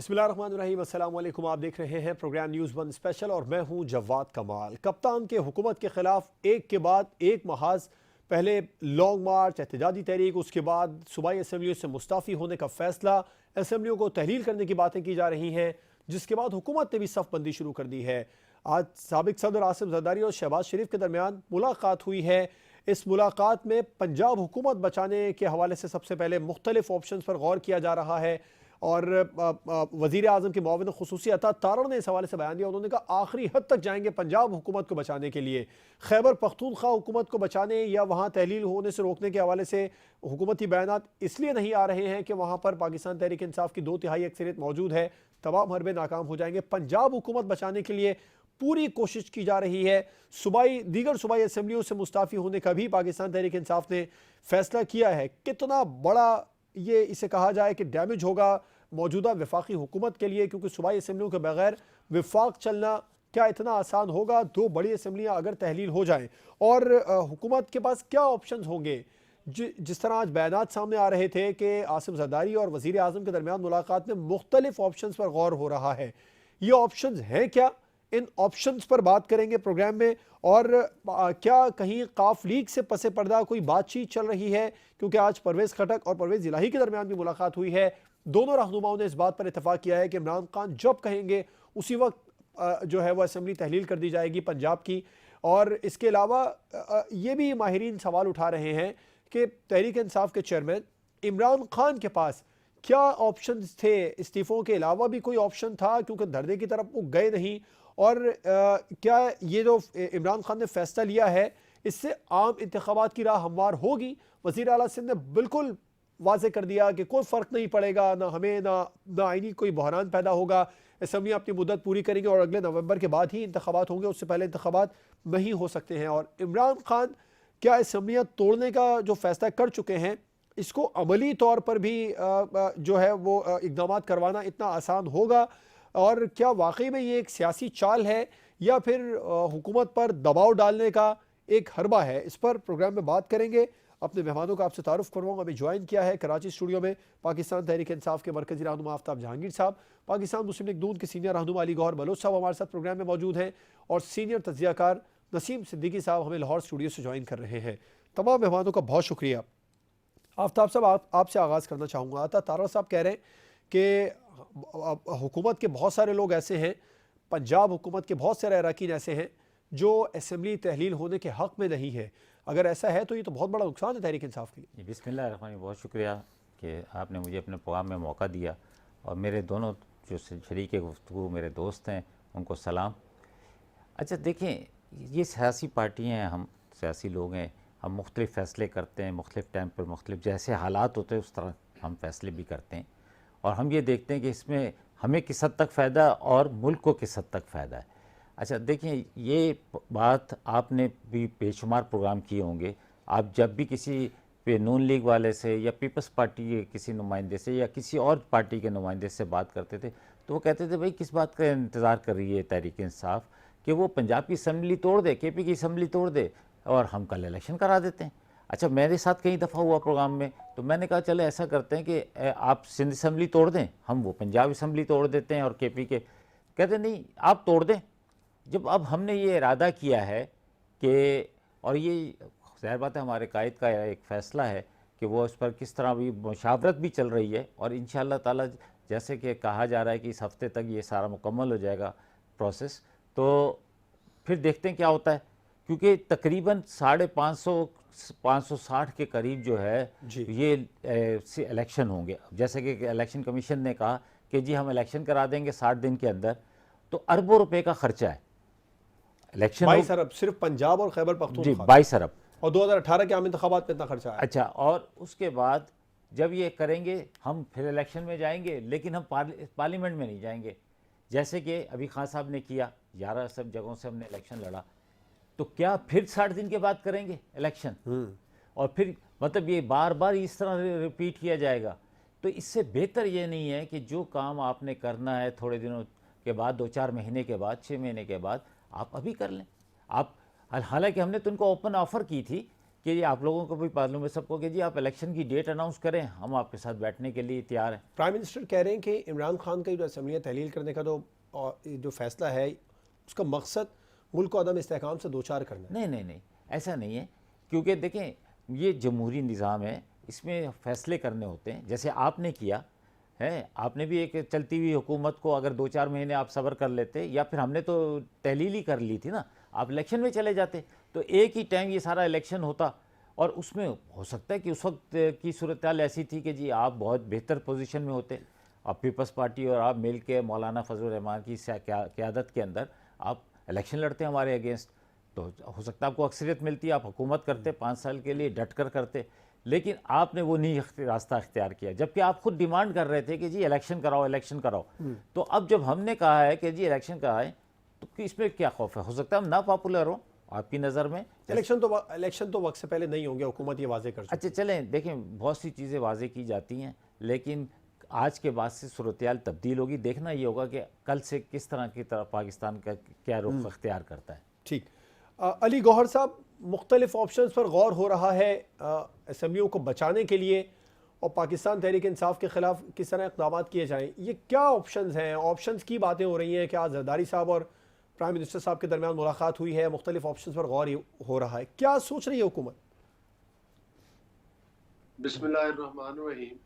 बिस्मिल्लाहिर्रहमानिर्रहीम, अस्सलाम वालेकुम। आप देख रहे हैं प्रोग्राम न्यूज़ वन स्पेशल और मैं हूं जवाद कमाल। कप्तान के हुकूमत के खिलाफ एक के बाद एक महाज, पहले लॉन्ग मार्च, एहतजाजी तहरीक, उसके बाद सूबाई असम्बलियों से मुस्ताफ़ी होने का फैसला, असम्बलियों को तहलील करने की बातें की जा रही हैं, जिसके बाद हुकूमत ने भी सफ़बंदी शुरू कर दी है। आज साबिक सदर आसिफ जरदारी और शहबाज शरीफ के दरमियान मुलाकात हुई है। इस मुलाकात में पंजाब हुकूमत बचाने के हवाले से सबसे पहले मुख्तलिफ ऑप्शन पर गौर किया जा रहा है और वज़ीर आज़म के मुआविन ख़ुसूसी अता तारड़ ने इस हवाले से बयान दिया। उन्होंने कहा आखिरी हद तक जाएंगे पंजाब हुकूमत को बचाने के लिए। खैबर पख्तूनख्वा हुकूमत को बचाने या वहाँ तहलील होने से रोकने के हवाले से हुकूमती बयान इसलिए नहीं आ रहे हैं कि वहाँ पर पाकिस्तान तहरीक इंसाफ की 2/3 अक्सरियत मौजूद है। तमाम हरबे नाकाम हो जाएंगे। पंजाब हुकूमत बचाने के लिए पूरी कोशिश की जा रही है। दीगर सूबाई असम्बलियों से मुस्ताफ़ी होने का भी पाकिस्तान तहरीक इंसाफ ने फैसला किया है। कितना बड़ा ये इसे कहा जाए कि डैमेज होगा मौजूदा वफाकी हुकूमत के लिए, क्योंकि सूबाई असम्बलियों के बगैर वफाक चलना क्या इतना आसान होगा? 2 बड़ी असम्बलियाँ अगर तहलील हो जाएं और हुकूमत के पास क्या ऑप्शंस होंगे? जिस तरह आज बयानात सामने आ रहे थे कि आसिफ जरदारी और वज़ीर आज़म के दरमियान मुलाकात में मुख्तलिफ ऑप्शंस पर गौर हो रहा है। ये ऑप्शंस हैं क्या? इन ऑप्शंस पर बात करेंगे प्रोग्राम में। और क्या कहीं काफ लीग से पसे पर्दा कोई बातचीत चल रही है? क्योंकि आज परवेज़ खटक और परवेज़ इलाही के दरमियान भी मुलाकात हुई है। दोनों रहनुमाओं ने इस बात पर इतफाक़ किया है कि इमरान खान जब कहेंगे उसी वक्त जो है वह असम्बली तहलील कर दी जाएगी पंजाब की। और इसके अलावा ये भी माहिरीन सवाल उठा रहे हैं कि तहरीक इंसाफ के चेयरमैन इमरान खान के पास क्या ऑप्शन थे? इस्तीफ़ों के अलावा भी कोई ऑप्शन था? क्योंकि धरने की तरफ वो गए नहीं। और क्या ये जो इमरान खान ने फैसला लिया है इससे आम इंतखाबात की राह हमवार होगी? वज़ीर आला सिंध ने बिल्कुल वाज़े कर दिया कि कोई फ़र्क नहीं पड़ेगा, ना हमें ना आईनी कोई बहरान पैदा होगा। असम्बली अपनी मुद्दत पूरी करेंगे और अगले नवंबर के बाद ही इंतखाबात होंगे, उससे पहले इंतखाबात नहीं हो सकते हैं। और इमरान खान क्या असम्बलियाँ तोड़ने का जो फैसला कर चुके हैं इसको अमली तौर पर भी जो है वो इक़दामात करवाना इतना आसान होगा? और क्या वाकई में ये एक सियासी चाल है या फिर हुकूमत पर दबाव डालने का एक हरबा है? इस पर प्रोग्राम में बात करेंगे। अपने मेहमानों का आपसे तारुफ करवाऊँगा। अभी ज्वाइन किया है कराची स्टूडियो में पाकिस्तान तहरीक इंसाफ के मरकज़ी रहनुमा आफ्ताब जहांगीर साहब, पाकिस्तान मुस्लिम लीग नून के सीनियर रहनुमा अली गौहर बलोच साहब हमारे साथ प्रोग्राम में मौजूद हैं, और सीनियर तज्ज़ियाकार नसीम सिद्दीकी साहब हमें लाहौर स्टूडियो से ज्वाइन कर रहे हैं। तमाम मेहमानों का बहुत शुक्रिया। आफ्ताब साहब, आपसे आगाज़ करना चाहूँगा। आता तारा साहब कह रहे हैं कि हुकूमत के बहुत सारे लोग ऐसे हैं, पंजाब हुकूमत के बहुत सारे अरकान ऐसे हैं जो असम्बली तहलील होने के हक़ में नहीं है। अगर ऐसा है तो ये तो बहुत बड़ा नुकसान है तहरीक इंसाफ के लिए। बिस्मिल्लाह, बहुत शुक्रिया कि आपने मुझे अपने प्रोग्राम में मौका दिया, और मेरे दोनों जो शरीक गुफ्तगू मेरे दोस्त हैं उनको सलाम। अच्छा देखें, ये सियासी पार्टियाँ हैं, हम सियासी लोग हैं, हम मुख्तलिफ़ फ़ैसले करते हैं, मुख्तलिफ़ टाइम पर मुख्तलिफ़ जैसे हालात होते हैं उस तरह हम फ़ैसले भी करते हैं, और हम ये देखते हैं कि इसमें हमें किस हद तक फ़ायदा और मुल्क को किस हद तक फ़ायदा है। अच्छा देखें, ये बात आपने भी बेशुमार प्रोग्राम किए होंगे। आप जब भी किसी पे नून लीग वाले से या पीपल्स पार्टी के किसी नुमाइंदे से या किसी और पार्टी के नुमाइंदे से बात करते थे तो वो कहते थे भाई किस बात का इंतज़ार कर रही है तहरीक इंसाफ कि वो पंजाब की असम्बली तोड़ दे, केपी की असम्बली तोड़ दे और हम कल इलेक्शन करा देते हैं। अच्छा, मेरे साथ कई दफ़ा हुआ प्रोग्राम में, तो मैंने कहा चलो ऐसा करते हैं कि आप सिंध असम्बली तोड़ दें, हम वो पंजाब असम्बली तोड़ देते हैं, और केपी के कहते नहीं आप तोड़ दें। जब अब हमने ये इरादा किया है कि, और ये ज़ाहिर बात है हमारे कायद का एक फ़ैसला है कि वो इस पर किस तरह भी मुशावरत भी चल रही है, और इंशाअल्लाह ताला जैसे कि कहा जा रहा है कि इस हफ़्ते तक ये सारा मुकम्मल हो जाएगा प्रोसेस, तो फिर देखते हैं क्या होता है। क्योंकि तकरीबन 550 के करीब जो है ये इलेक्शन होंगे। जैसे कि इलेक्शन कमीशन ने कहा कि जी हम इलेक्शन करा देंगे 60 दिन के अंदर, तो अरबों रुपए का खर्चा है इलेक्शन। 22 अरब सिर्फ पंजाब और खैबर पख्तूनख्वा जी, 22 अरब, और 2018 के आम इंतखाबात में इतना खर्चा है। अच्छा, और उसके बाद जब ये करेंगे हम फिर इलेक्शन में जाएंगे, लेकिन हम पार्लियामेंट में नहीं जाएंगे। जैसे कि अभी खान साहब ने किया, 11 सब जगहों से हमने इलेक्शन लड़ा, तो क्या फिर 60 दिन के बाद करेंगे इलेक्शन? और फिर मतलब ये बार बार इस तरह रिपीट किया जाएगा। तो इससे बेहतर ये नहीं है कि जो काम आपने करना है थोड़े दिनों के बाद, 2-4 महीने के बाद, 6 महीने के बाद, आप अभी कर लें। आप हालांकि हमने तो उनको ओपन ऑफ़र की थी कि ये आप लोगों को भी मालूम है सबको कि जी आप इलेक्शन की डेट अनाउंस करें, हम आपके साथ बैठने के लिए तैयार हैं। प्राइम मिनिस्टर कह रहे हैं कि इमरान खान का जो असम्बलियाँ तहलील करने का जो फैसला है, उसका मकसद मुल्क को अदम इस्तेहकाम से दो चार करना है। नहीं नहीं नहीं, ऐसा नहीं है, क्योंकि देखें ये जमहूरी निज़ाम है, इसमें फ़ैसले करने होते हैं। जैसे आपने किया है, आपने भी एक चलती हुई हुकूमत को अगर 2-4 महीने आप सब्र कर लेते, या फिर हमने तो तहलील ही कर ली थी ना, आप इलेक्शन में चले जाते, तो एक ही टाइम ये सारा इलेक्शन होता। और उसमें हो सकता है कि उस वक्त की सूरत हाल ऐसी थी कि जी आप बहुत बेहतर पोजीशन में होते, आप पीपल्स पार्टी और आप मिल के मौलाना फजल रहमान की क़यादत के अंदर आप इलेक्शन लड़ते हमारे अगेंस्ट, तो हो सकता है आपको अक्सरियत मिलती, आप हुकूमत करते 5 साल के लिए डट कर करते। लेकिन आपने वो नहीं रास्ता इख्तियार किया, जबकि आप खुद डिमांड कर रहे थे कि जी इलेक्शन कराओ, इलेक्शन कराओ। तो अब जब हमने कहा है कि जी इलेक्शन कराएं, तो इसमें क्या खौफ है? हो सकता है हम ना पॉपुलर हो आपकी नज़र में। इलेक्शन तो वक्त से पहले नहीं होंगे, हुकूमत ये वाजे कर चुकी अच्छा चलें, देखें बहुत सी चीज़ें वाजे की जाती हैं, लेकिन आज के बाद से सूरत-ए-हाल तब्दील होगी। देखना ये होगा कि कल से किस तरह की तरफ पाकिस्तान का क्या रुख इख्तियार करता है। ठीक। अली गौहर साहब, मुख्तलिफ ऑप्शंस पर गौर हो रहा है असम्बलियों को बचाने के लिए, और पाकिस्तान तहरीक इंसाफ के खिलाफ किस तरह इक़दाम किए जाएँ, ये क्या ऑप्शंस हैं? ऑप्शंस की बातें हो रही हैं, क्या जरदारी साहब और प्राइम मिनिस्टर साहब के दरमियान मुलाकात हुई है, मुख्तलिफ ऑप्शंस पर गौर हो रहा है, क्या सोच रही है हुकूमत? बिस्मिल्लाहिर्रहमानिर्रहीम।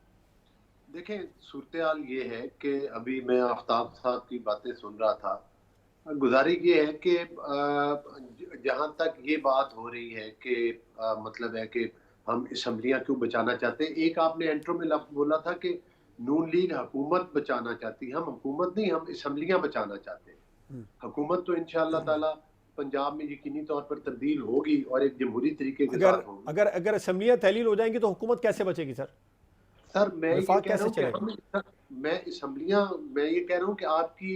देखें, सूरत हाल ये है कि अभी मैं आफ्ताब साहब की बातें सुन रहा था। गुजारिश ये है कि जहाँ तक ये बात हो रही है कि मतलब है कि हम असम्बलियाँ क्यों बचाना चाहते हैं, एक आपने इंट्रो में लफ्ज़ बोला था कि नून लीग हुकूमत बचाना चाहती है। हम हुकूमत नहीं, हम असम्बलियाँ बचाना चाहते हैं। हुकूमत तो इंशाअल्लाह ताला पंजाब में यकीनी तौर पर तब्दील होगी और एक जमहूरी तरीके के साथ होगी। अगर अगर असम्बलियाँ तहलील हो जाएंगी तो हुकूमत कैसे बचेगी सर? सर मैं ये वफाक कह रहा कैसे हूँ कि मैं ये कह रहा हूँ कि आपकी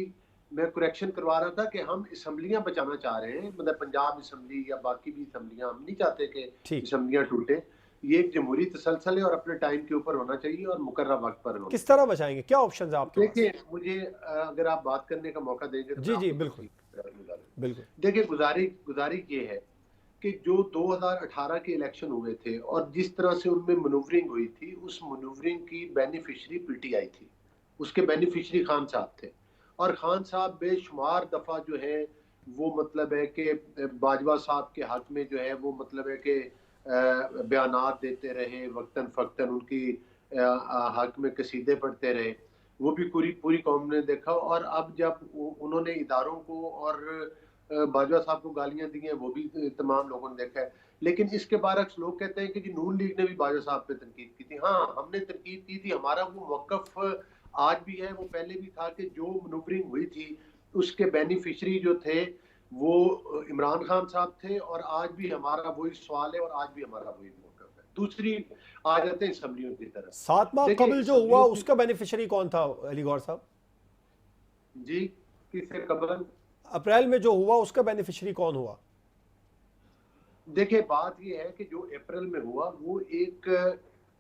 मैं कुरेक्शन करवा रहा था कि हम असम्बलियाँ बचाना चाह रहे हैं, मतलब पंजाब असम्बली या बाकी भी असम्बलियाँ, हम नहीं चाहते कि ठीक। असम्बलियाँ टूटे। ये एक जमहूरी तसलसल है और अपने टाइम के ऊपर होना चाहिए और मुकर्रर वक्त पर होना। किस तरह बचाएंगे, क्या ऑप्शन है आपके पास? देखिए, मुझे अगर आप बात करने का मौका देंगे तो जी जी बिल्कुल बिल्कुल। देखिए, गुजारिश ये है कि जो 2018 के इलेक्शन हुए थे और जिस तरह से उनमें मनूवरिंग हुई थी, उस मनूवरिंग की बेनिफिशरी पीटीआई थी, उसके बेनिफिशरी खान साहब थे। और खान साहब बेशुमार दफ़ा जो है वो मतलब है कि बाजवा साहब के हक में जो है वो मतलब है कि बयानात देते रहे, वक्तन फ़क्तन उनकी हक में कसीदे पढ़ते रहे। वो भी पूरी पूरी कौम ने देखा। और अब जब उन्होंने इदारों को और बाजवा साहब को गालियां दी हैं, वो भी तमाम लोगों ने देखा है। लेकिन इसके बरक्स लोग कहते हैं कि जी नून लीग ने भी बाजवा साहब पे तनकीद की थी। हाँ, हमने तनकीद की थी, हमारा वो मौक़िफ़ आज भी है, वो पहले भी था कि जो मनूवरिंग हुई थी उसके बेनिफिशरी जो थे वो इमरान खान साहब थे, और आज भी हमारा वही सवाल है और आज भी हमारा वही मौक़िफ़ है। दूसरी आ जाते हैं असम्बलियों की तरफ। 7 माह कबल जो हुआ उसका बेनिफिशियरी कौन था अली गौहर साहब? जी, किससे कबल? अप्रैल में जो हुआ उसका बेनिफिशियरी कौन हुआ? देखिए, बात ये है कि जो अप्रैल में हुआ वो एक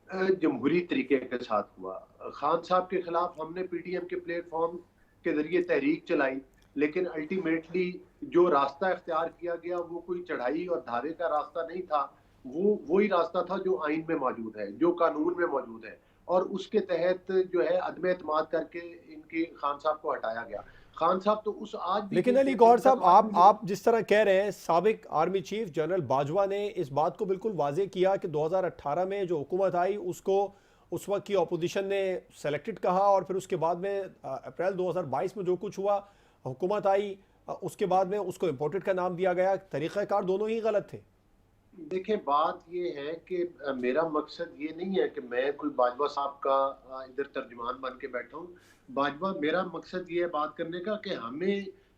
जमहूरी तरीके के साथ हुआ। खान साहब के खिलाफ हमने पीडीएम के प्लेटफॉर्म के जरिए तहरीक चलाई, लेकिन अल्टीमेटली जो रास्ता इख्तियार किया गया वो कोई चढ़ाई और धावे का रास्ता नहीं था। वो वही रास्ता था जो आइन में मौजूद है, जो कानून में मौजूद है, और उसके तहत जो है अदम एतमाद करके इनके खान साहब को हटाया गया। खान साहब तो उस आज भी, लेकिन अली गौहर साहब, आप जिस तरह कह रहे हैं, साबिक आर्मी चीफ जनरल बाजवा ने इस बात को बिल्कुल वाजे किया कि 2018 में जो हुकूमत आई उसको उस वक्त की अपोजिशन ने सेलेक्टेड कहा, और फिर उसके बाद में अप्रैल 2022 में जो कुछ हुआ, हुकूमत आई, उसके बाद में उसको इम्पोर्टेड का नाम दिया गया। तरीक़ाकार दोनों ही गलत थे। देखिए, बात ये है कि मेरा मकसद ये नहीं है कि मैं कोई बाजवा साहब का इधर तर्जुमान बन के बैठा हूँ। बाजवा, मेरा मकसद ये है बात करने का कि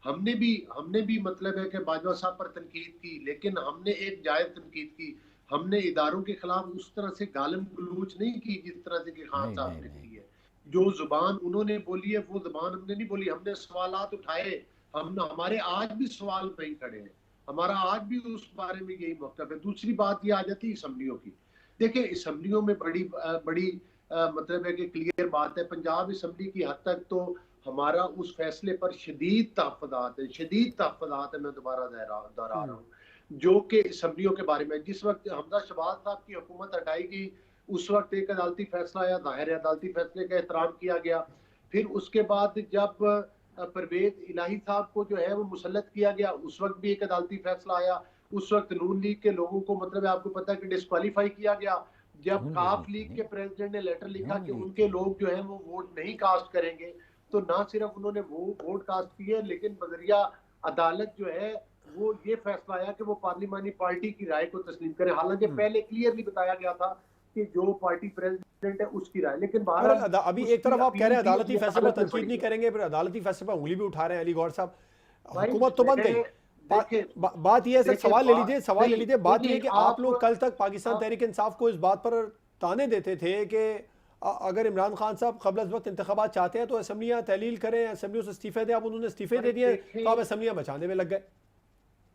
हमने भी मतलब है कि बाजवा साहब पर तनकीद की, लेकिन हमने एक जायज़ तनकीद की। हमने इदारों के खिलाफ उस तरह से गालिम गलूच नहीं की जिस तरह से कि खान साहब ने की है। जो जुबान उन्होंने बोली है वो जुबान हमने नहीं बोली, हमने सवालात उठाए। हमारे आज भी सवाल पे खड़े हैं, हमारा आज भी उस बारे में यही मौक़िफ़ है। दूसरी बात ये आ जाती है असम्बलियों की। देखिए, असम्बलियों में बड़ी मतलब है कि क्लियर बात है, पंजाब असम्बली की हद तक तो हमारा उस फैसले पर शदीद तहफ़्फ़ुज़ात है, मैं दोबारा दोहरा रहा हूँ। जो कि असम्बलियों के बारे में। जिस वक्त हमजा शहबाज साहब की हुकूमत हटाई गई उस वक्त एक अदालती फैसला आया, जाहिर है अदालती फैसले का एहतराम किया गया। फिर उसके बाद जब परवेज इलाही साहब को जो है वो मुसल्लत किया गया, उस वक्त भी एक अदालती फैसला आया। उस वक्त नून लीग के लोगों को मतलब आपको पता है कि डिस्क्वालीफाई किया गया। जब नून लीग काफ नहीं लीग थी, के प्रेसिडेंट ने लेटर लिखा नून कि लीग उनके थी। लोग जो है वो वोट नहीं कास्ट करेंगे, तो ना सिर्फ उन्होंने वो वोट कास्ट किए, लेकिन बजरिया अदालत जो है वो ये फैसला आया कि वो पार्लिमानी पार्टी की राय को तस्लीम करें। हालांकि पहले क्लियरली बताया गया था कि जो पार्टी प्रेसिडेंट है उसकी राय, लेकिन पर बहरहाल अभी एक उसकी तरफ आप कह रहे अपील हैं भी अदालती फैसले पर अदालत में तनकीद पड़ी नहीं है। करेंगे, फिर अदालती फैसले पर उंगली भी उठा रहे हैं अली गौहर साहब। भाई हुकूमत तो बन गई। मैंने देखे बात यह है सर, देखे सवाल ले लीजिए, सवाल ले नहीं लीजिए। बात यह है नहीं कि आप लोग कल तक पाकिस्तान तहरीक इंसाफ को इस बात पर ताने देते थे कि अगर इमरान खान साहब क़ब्ल अज़ वक्त इंतखाबात चाहते हैं तो असम्बलियाँ तहलील करें, असम्बलियों से इस्तीफे दें। अब उन्होंने इस्तीफे दे दिए तो आप असम्बलियाँ बचाने में लग गए।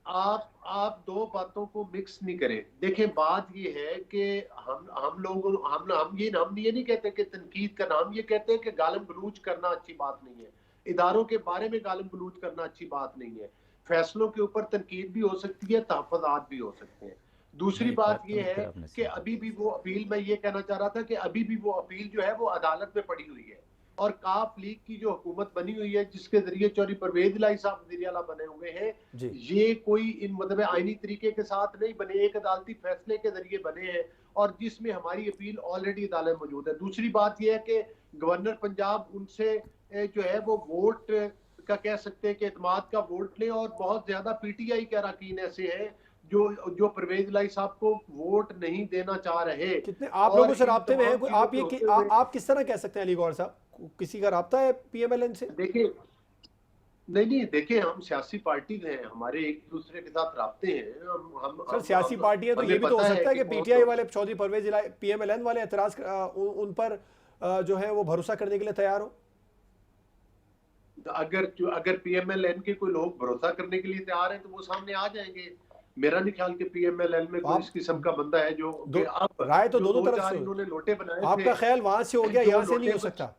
आप दो बातों को मिक्स नहीं करें। देखें बात ये है कि हम लोग हम ये नहीं कहते कि तनकीद करना, हम ये कहते हैं कि गालम गलूच करना अच्छी बात नहीं है। इदारों के बारे में गालम गलूच करना अच्छी बात नहीं है। फैसलों के ऊपर तनकीद भी हो सकती है, तहफ़्फ़ुज़ात भी हो सकते हैं। दूसरी नहीं, बात बात तो ये है बिल्कुल आपने कि सही कही। अभी भी वो अपील, मैं ये कहना चाह रहा था कि अभी भी वो अपील जो है वो अदालत में पड़ी हुई है। और काफ लीग की जो हुकूमत बनी हुई है जिसके जरिए चौधरी परवेज इलाही साहब वज़ीर आला बने हुए हैं, जी ये कोई इन मतलब आईनी तरीके के साथ नहीं बने, एक अदालती फैसले के जरिए बने हैं और जिसमें हमारी अपील ऑलरेडी अदालत में मौजूद है। दूसरी बात यह है कि गवर्नर पंजाब उनसे जो है वो वोट का कह सकते हैं कि एतमाद का वोट लें, और बहुत ज्यादा पीटीआई के अरकान ऐसे हैं जो परवेज इलाही साहब को वोट नहीं देना चाह रहे। कितने आप और लोगों से इन राब्ते में तमाम हैं? कोई चीजों आप के ये होते हुए आप किस तरह कह सकते हैं अली गौहर साहब, किसी का राब्ता है पीएमएलएन से? देखिए, नहीं देखिए, हम सियासी पार्टी हैं, हमारे एक दूसरे के साथ राब्ते हैं। सर सियासी पार्टियां तो ये हमें भी तो हो पता सकता है कि बहुत पीटीआई लोग वाले चौधरी परवेज इलाही पीएमएलएन वाले एतराज उन पर जो है वो भरोसा करने के लिए तैयार हो। अगर पीएमएलएन के कोई लोग भरोसा करने के लिए तैयार हैं तो वो सामने आ जाएंगे। मेरा नहीं ख्याल कि पीएमएलएन में तो कोई आप इस किस्म का बंदा है जो दो अब राय तो जो दोनों दो तरफ चार से हो। इन्होंने लोटे बनाए थे, आपका ख्याल वहां से हो गया, जो यहाँ से नहीं हो लोटे सकता?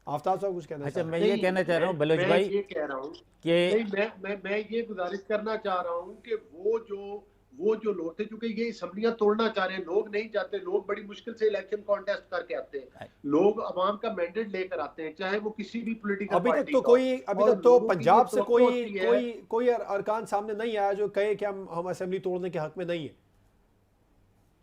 आफ्ताब साहब कुछ कहना अच्छा, चाह मैं रहे ये नहीं, कहना चाह रहा हूँ बलोच मैं भाई ये कह रहा हूँ कि नहीं, मैं ये गुजारिश करना चाह रहा हूँ कि वो जो लोटे, चूंकि ये असम्बलियां तोड़ना चाह रहे हैं, लोग नहीं चाहते। लोग बड़ी मुश्किल से इलेक्शन कॉन्टेस्ट करके आते हैं, लोग अवाम का मैंडेट लेकर आते हैं, चाहे वो किसी भी पॉलिटिकल पार्टी का हो। अभी और तक तो लोगों की ये पंजाब से तवक्को कोई होती है। कोई कोई अरकान सामने नहीं आया जो कहे कि हम असेंबली तोड़ने के हक में नहीं है।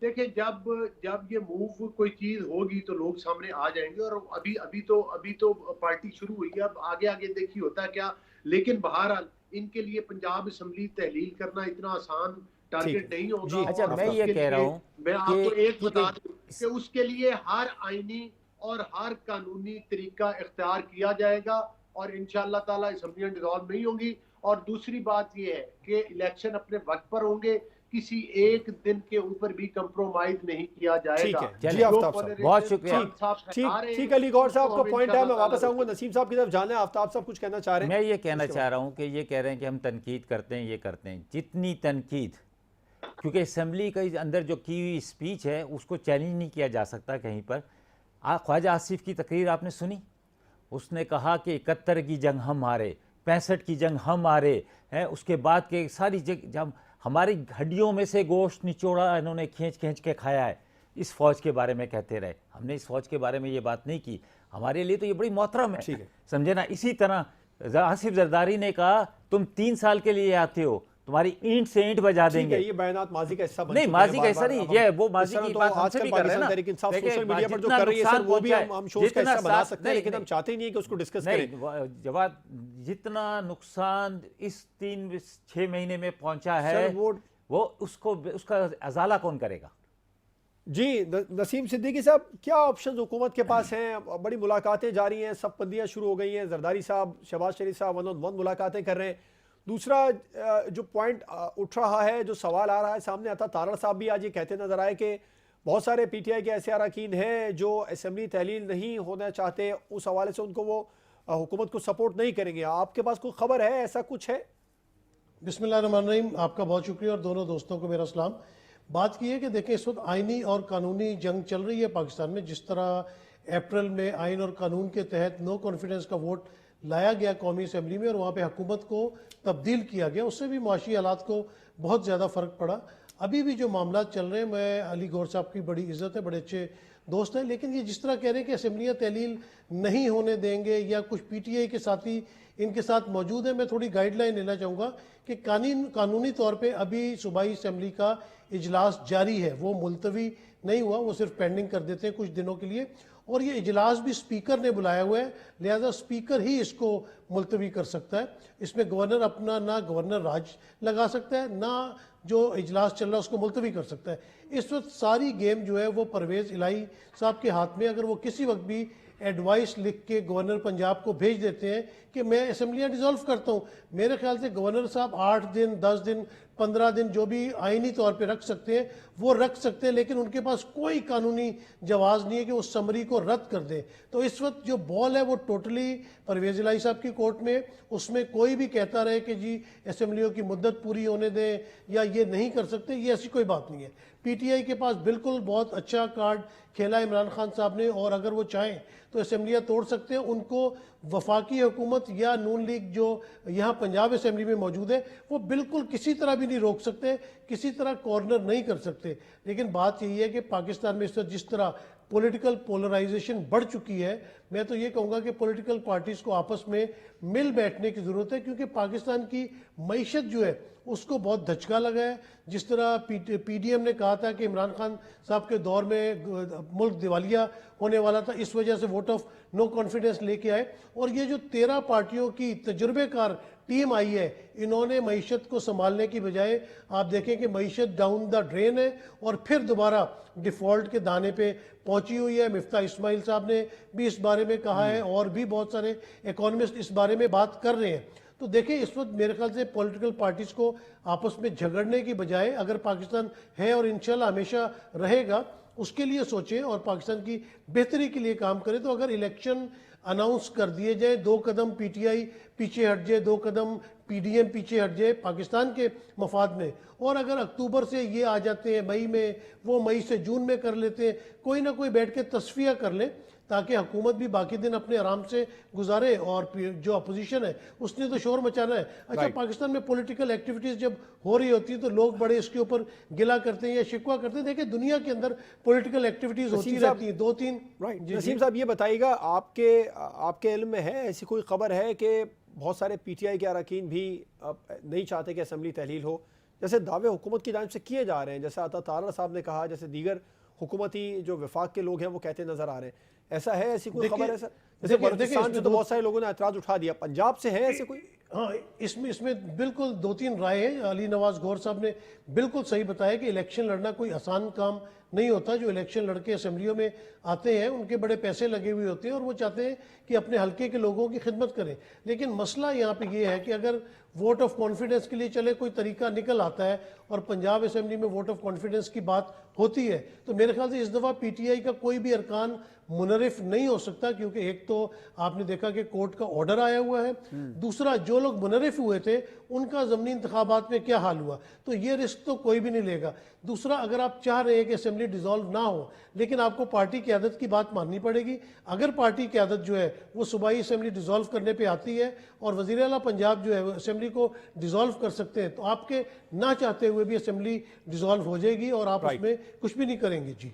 देखिए, जब ये मूव कोई चीज होगी तो लोग सामने आ जाएंगे। और अभी तो पार्टी शुरू हुई है, अब आगे आगे देखिए होता है क्या। लेकिन बहरहाल इनके लिए पंजाब असम्बली तहलील करना इतना आसान टारगेट नहीं होगा। जी अच्छा, और मैं ये उसके कह रहा लिए हूँ मैं आपको एक कि बता दूं कि उसके लिए हर आईनी और हर कानूनी तरीका इख्तियार किया जाएगा और इंशाअल्लाह ताला असम्बलियां डिसॉल्व नहीं होंगी। और दूसरी बात यह है कि इलेक्शन अपने वक्त पर होंगे, किसी एक दिन के ऊपर भी कंप्रोमाइज नहीं किया ठीक जाएगा। है जी आफ्ताब साहब, बहुत शुक्रिया। ठीक अली गौहर साहब तो का हम पॉइंट है। मैं इंशाअल्लाह वापस ताला आऊंगा नसीम साहब की तरफ जाना है। आफ्ताब साहब कुछ कहना चाह रहे हैं? मैं ये कहना उसके चाह रहा हूँ कि ये कह रहे हैं कि हम तनकीद करते हैं, ये करते हैं, जितनी तनकीद, क्योंकि असम्बली के अंदर जो की हुई स्पीच है उसको चैलेंज नहीं किया जा सकता कहीं पर। ख्वाजा आसिफ की तकरीर आपने सुनी, उसने कहा कि 71 की जंग हम हारे, 65 की जंग हम हारे हैं, उसके बाद के सारी जब हमारी हड्डियों में से गोश्त निचोड़ा इन्होंने खींच खींच के खाया है। इस फ़ौज के बारे में कहते रहे, हमने इस फ़ौज के बारे में ये बात नहीं की। हमारे लिए तो ये बड़ी मोहतरम है, समझे ना। इसी तरह आसिफ जरदारी ने कहा तुम 3 साल के लिए आते हो, तुम्हारी ईंट से ईंट बजा देंगे। ये बयानात माजी का हिस्सा बन नहीं, चुके माजी हैं का हिस्सा नहीं, ये वो माजी की बात हमसे भी कर रहे हैं ना। लेकिन सोशल मीडिया पर जो जितना कर रही है सर, वो भी नुकसान हम शोज का हिस्सा बना सकते हैं, लेकिन हम नहीं, चाहते ही नहीं कि उसको डिस्कस नहीं, करें। जवाब जितना नुकसान इस 3-6 महीने में पहुंचा है सर, वो उसका अजाला कौन करेगा? जी नसीम सिद्दीकी साहब, क्या ऑप्शंस हुकूमत के पास हैं? बड़ी मुलाकातें जारी हैं, सब बंदियां शुरू हो गई हैं, जरदारी साहब शहबाज शरीफ साहब 1-on-1 मुलाकातें कर रहे हैं। दूसरा जो पॉइंट उठ रहा है, जो सवाल आ रहा है सामने आता, तारड़ साहब भी आज ये कहते नजर आए कि बहुत सारे पीटीआई के ऐसे अरकान हैं जो असेंबली तहलील नहीं होना चाहते, उस हवाले से उनको वो हुकूमत को सपोर्ट नहीं करेंगे। आपके पास कोई खबर है, ऐसा कुछ है? बिस्मिल्लाहिर्रहमानिर्रहीम, आपका बहुत शुक्रिया और दोनों दोस्तों को मेरा सलाम। बात की है कि देखें, इस वक्त आइनी और कानूनी जंग चल रही है पाकिस्तान में। जिस तरह अप्रैल में आइन और कानून के तहत नो कॉन्फिडेंस का वोट लाया गया कौमी असम्बली में और वहाँ पे हुकूमत को तब्दील किया गया, उससे भी माशी हालात को बहुत ज़्यादा फ़र्क पड़ा। अभी भी जो मामला चल रहे हैं, मैं अली गौर साहब की बड़ी इज़्ज़त है, बड़े अच्छे दोस्त हैं, लेकिन ये जिस तरह कह रहे हैं कि असम्बलियाँ तहलील नहीं होने देंगे या कुछ PTI के साथी इनके साथ मौजूद है, मैं थोड़ी गाइडलाइन लेना चाहूँगा कि कानूनी तौर पे अभी सूबाई असम्बली का इजलास जारी है, वो मुलतवी नहीं हुआ, वो सिर्फ पेंडिंग कर देते हैं कुछ दिनों के लिए, और ये इजलास भी स्पीकर ने बुलाया हुआ है, लिहाजा स्पीकर ही इसको मुलतवी कर सकता है। इसमें गवर्नर अपना ना गवर्नर राज लगा सकता है, ना जो इजलास चल रहा है उसको मुलतवी कर सकता है। इस वक्त सारी गेम जो है वो परवेज़ इलाही साहब के हाथ में। अगर वो किसी वक्त भी एडवाइस लिख के गवर्नर पंजाब को भेज देते हैं कि मैं असम्बलियाँ डिज़ोल्व करता हूँ, मेरे ख्याल से गवर्नर साहब 8 दिन 10 दिन 15 दिन जो भी आइनी तौर पे रख सकते हैं वो रख सकते हैं, लेकिन उनके पास कोई कानूनी जवाज़ नहीं है कि उस समरी को रद्द कर दें। तो इस वक्त जो बॉल है वो टोटली परवेज़ इलाही साहब की कोर्ट में, उसमें कोई भी कहता रहे कि जी असम्बलियों की मुद्दत पूरी होने दें या ये नहीं कर सकते, ये ऐसी कोई बात नहीं है। PTI के पास बिल्कुल बहुत अच्छा कार्ड खेला इमरान खान साहब ने, और अगर वो चाहें तो असम्बलियाँ तोड़ सकते हैं। उनको वफाकी हुकूमत या नून लीग जो यहाँ पंजाब असम्बली में मौजूद है वो बिल्कुल किसी तरह भी नहीं रोक सकते, किसी तरह कॉर्नर नहीं कर सकते। लेकिन बात यही है कि पाकिस्तान में इस वक्त जिस तरह पॉलिटिकल पोलराइजेशन बढ़ चुकी है, मैं तो ये कहूँगा कि पॉलिटिकल पार्टीज़ को आपस में मिल बैठने की ज़रूरत है, क्योंकि पाकिस्तान की मईशत जो है उसको बहुत धचका लगा है। जिस तरह PDM ने कहा था कि इमरान खान साहब के दौर में मुल्क दिवालिया होने वाला था, इस वजह से वोट ऑफ नो कॉन्फिडेंस लेके आए, और ये जो 13 पार्टियों की तजुर्बेकार टीम आई है, इन्होंने मईशत को संभालने की बजाय आप देखें कि मईशत डाउन द ड्रेन है और फिर दोबारा डिफ़ॉल्ट के दाने पे पहुंची हुई है। मिफ्ता इस्माइल साहब ने भी इस बारे में कहा है और भी बहुत सारे इकोनॉमिस्ट इस बारे में बात कर रहे हैं। तो देखिए इस वक्त मेरे ख्याल से पॉलिटिकल पार्टीज़ को आपस में झगड़ने की बजाय, अगर पाकिस्तान है और इंशाल्लाह हमेशा रहेगा, उसके लिए सोचें और पाकिस्तान की बेहतरी के लिए काम करें। तो अगर इलेक्शन अनाउंस कर दिए जाए, 2 कदम PTI पीछे हट जाए, 2 कदम PDM पीछे हट जाए पाकिस्तान के मफाद में, और अगर अक्टूबर से ये आ जाते हैं मई में, वो मई से जून में कर लेते हैं, कोई ना कोई बैठ के तस्फिया कर ले, ताकि हुकूमत भी बाकी दिन अपने आराम से गुजारे, और जो अपोजिशन है उसने तो शोर मचाना है। अच्छा, पाकिस्तान में पॉलिटिकल एक्टिविटीज़ जब हो रही होती है तो लोग बड़े इसके ऊपर गिला करते हैं या शिकवा करते हैं। देखिए दुनिया के अंदर पॉलिटिकल एक्टिविटीज़ होती रहती हैं, 2-3। नसीम साहब ये बताइएगा, आपके इल्म में है ऐसी कोई खबर है कि बहुत सारे PTI के अरकान भी नहीं चाहते कि असम्बली तहलील हो, जैसे दावे हुकूमत की जानिब से किए जा रहे हैं, जैसे अता तारा साहब ने कहा, जैसे दीगर हुकूमती जो वफाक के लोग हैं वो कहते नजर आ रहे हैं, ऐसा है? ऐसी कोई खबर है सर? जैसे बलूचिस्तान से तो बहुत सारे लोगों ने एतराज उठा दिया, पंजाब से है ऐसे कोई? हाँ, इसमें बिल्कुल 2-3 राय हैं। अली नवाज गौर साहब ने बिल्कुल सही बताया कि इलेक्शन लड़ना कोई आसान काम नहीं होता। जो इलेक्शन लड़के असम्बलियों में आते हैं उनके बड़े पैसे लगे हुए होते हैं और वो चाहते हैं कि अपने हल्के के लोगों की खिदमत करें। लेकिन मसला यहाँ पे ये है कि अगर वोट ऑफ कॉन्फिडेंस के लिए चले कोई तरीका निकल आता है और पंजाब असम्बली में वोट ऑफ कॉन्फिडेंस की बात होती है, तो मेरे ख्याल से इस दफ़ा PTI का कोई भी अरकान मुनरिफ नहीं हो सकता, क्योंकि एक तो आपने देखा कि कोर्ट का ऑर्डर आया हुआ है, दूसरा जो लोग मुनरिफ हुए थे उनका ज़मनी इंतखाबात में क्या हाल हुआ, तो ये रिस्क तो कोई भी नहीं लेगा। दूसरा, अगर आप चाह रहे हैं कि असम्बली डिज़ोल्व ना हो, लेकिन आपको पार्टी क़यादत की बात माननी पड़ेगी। अगर पार्टी क़यादत जो है वो सूबाई असम्बली डिज़ोल्व करने पर आती है और वज़ीर आला पंजाब जो है वो असम्बली को डिज़ोल्व कर सकते हैं, तो आपके ना चाहते हुए भी असम्बली डिज़ोल्व हो जाएगी और आप उसमें कुछ भी नहीं करेंगे। जी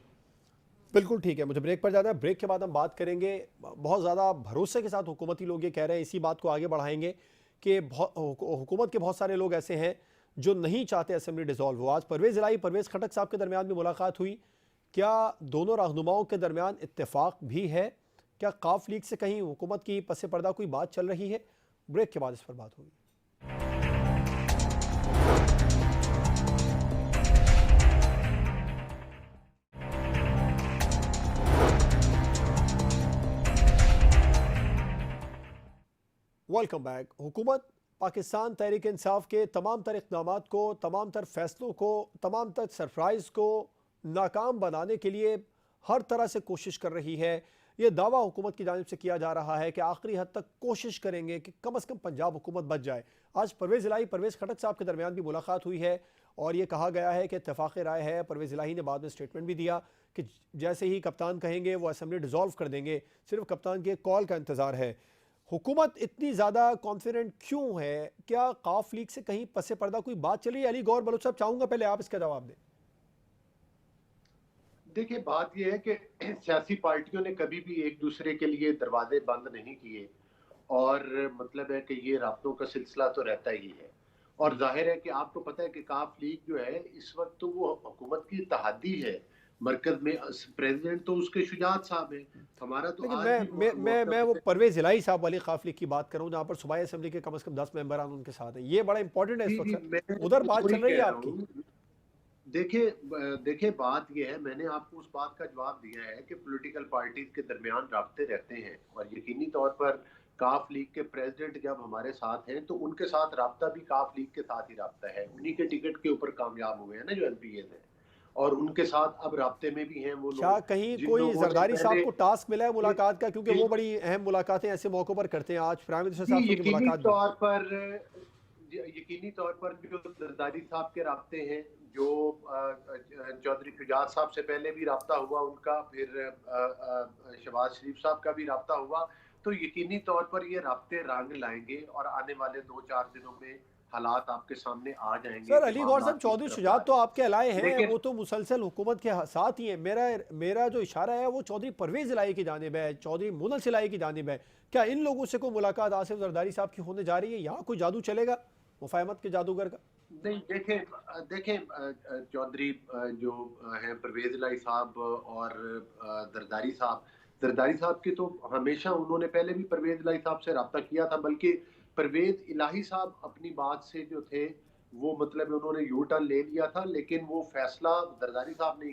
बिल्कुल ठीक है, मुझे ब्रेक पर जाना है। ब्रेक के बाद हम बात करेंगे, बहुत ज़्यादा भरोसे के साथ हुकूमती लोग ये कह रहे हैं, इसी बात को आगे बढ़ाएंगे कि हुकूमत के बहुत सारे लोग ऐसे हैं जो नहीं चाहते असेंबली डिसॉल्व हो। आज परवेज़ इलाही परवेज़ खटक साहब के दरमियान भी मुलाकात हुई, क्या दोनों रहनुमाओं के दरमियान इत्तेफाक भी है? क्या काफ लीग से कहीं हुकूमत की पस पर्दा कोई बात चल रही है? ब्रेक के बाद इस पर बात होगी। Welcome back. हुकूमत पाकिस्तान तहरीक इंसाफ के तमाम तर इक़दामात को, तमाम तर फैसलों को, तमाम तर सरप्राइज़ को नाकाम बनाने के लिए हर तरह से कोशिश कर रही है। ये दावा हुकूमत की जानिब से किया जा रहा है कि आखिरी हद तक कोशिश करेंगे कि कम अज़ कम पंजाब हुकूमत बच जाए। आज परवेज़ इलाही परवेज़ खटक साहब के दरमियान भी मुलाकात हुई है और ये कहा गया है कि इत्तेफाक राय है। परवेज़ इलाही ने बाद में स्टेटमेंट भी दिया कि जैसे ही कप्तान कहेंगे वो असम्बली डिज़ोल्व कर देंगे, सिर्फ कप्तान के कॉल का इंतज़ार है। हुकूमत इतनी ज़्यादा कॉन्फिडेंट क्यों है? क्या काफ लीग से कहीं पसे पर्दा कोई बात चली? अली गौर बलोच साहब, चाहूँगा पहले आप इसका जवाब दें। देखिए, बात यह है कि सियासी पार्टियों ने कभी भी एक दूसरे के लिए दरवाजे बंद नहीं किए, और मतलब है कि ये राब्तों का सिलसिला तो रहता ही है। और जाहिर है कि आपको पता है कि काफ लीग जो है इस वक्त तो वो हुकूमत की इत्तेहादी है, मरकज में प्रेसिडेंट तो उसके शुजात साहब हैं। हमारा तो लेकिन आज मैं भी मैं मैं मैं वो मुअत्तफ़ परवेज इलाही साहब वाली काफ लीग की बात करूँ जहाँ पर सूबाई असम्बली के कम से कम 10 मेंबरान उनके साथ हैं। ये बड़ा इंपॉर्टेंट है इस जी, वक्त जी, मैं सर, उधर बात वही चल रही है कह रहा आपकी। हूँ। देखिए, देखिए बात यह है, मैंने आपको उस बात का जवाब दिया है कि पॉलिटिकल पार्टीज के दरमियान राब्ते रहते हैं, और यकीनी तौर पर काफ लीग के प्रेसिडेंट जब हमारे साथ हैं तो उनके साथ राब्ता भी काफ लीग के साथ ही राब्ता है। उन्हीं के टिकट के ऊपर कामयाब हुए हैं ना जो एमपीएज हैं, और उनके साथ अब राब्ते में भी हैं वो क्या लोग कहीं जिन कोई लोगों ने जरदारी साहब पहले को टास्क मिला है मुलाकात का? क्योंकि वो जिन बड़ी अहम मुलाकातें ऐसे मौकों पर करते हैं। आज प्राइम मिनिस्टर जी, साहब से उनकी मुलाकात भी। यकीनी तौर पर जो जरदारी साहब के राब्ते हैं, जो चौधरी शुजात साहब से पहले भी राब्ता हुआ उनका, फिर शहबाज शरीफ साहब का भी राब्ता हुआ, तो यकीनी तौर पर ये राब्ते रंग लाएंगे और आने वाले 2-4 दिनों में हालात आपके सामने आ जाएंगे सर कि अली गौर मामला साहब, किस चौधरी तरफ जा शुजात तो रहे आपके अलाए हैं। हैं, लेकिन वो तो मुसलसल हुकूमत के साथ ही है। मेरा जो इशारा है वो चौधरी परवेज इलाही की जानिब है, चौधरी मुनस इलाही की जानिब है। क्या इन लोगों से कोई मुलाकात आसिफ जरदारी साहब की होने जा रही है? यहाँ कोई जादू चलेगा मुफाहमत के जादूगर का? नहीं, देखें देखें चौधरी जो हैं परवेज इलाही साहब और जरदारी साहब की तो हमेशा उन्होंने पहले भी परवेज इलाही साहब से रब्ता किया था, बल्कि परवेज इलाही साहब अपनी बात से जो थे वो मतलब उन्होंने यू टर्न ले लिया था, लेकिन वो फैसला जरदारी साहब ने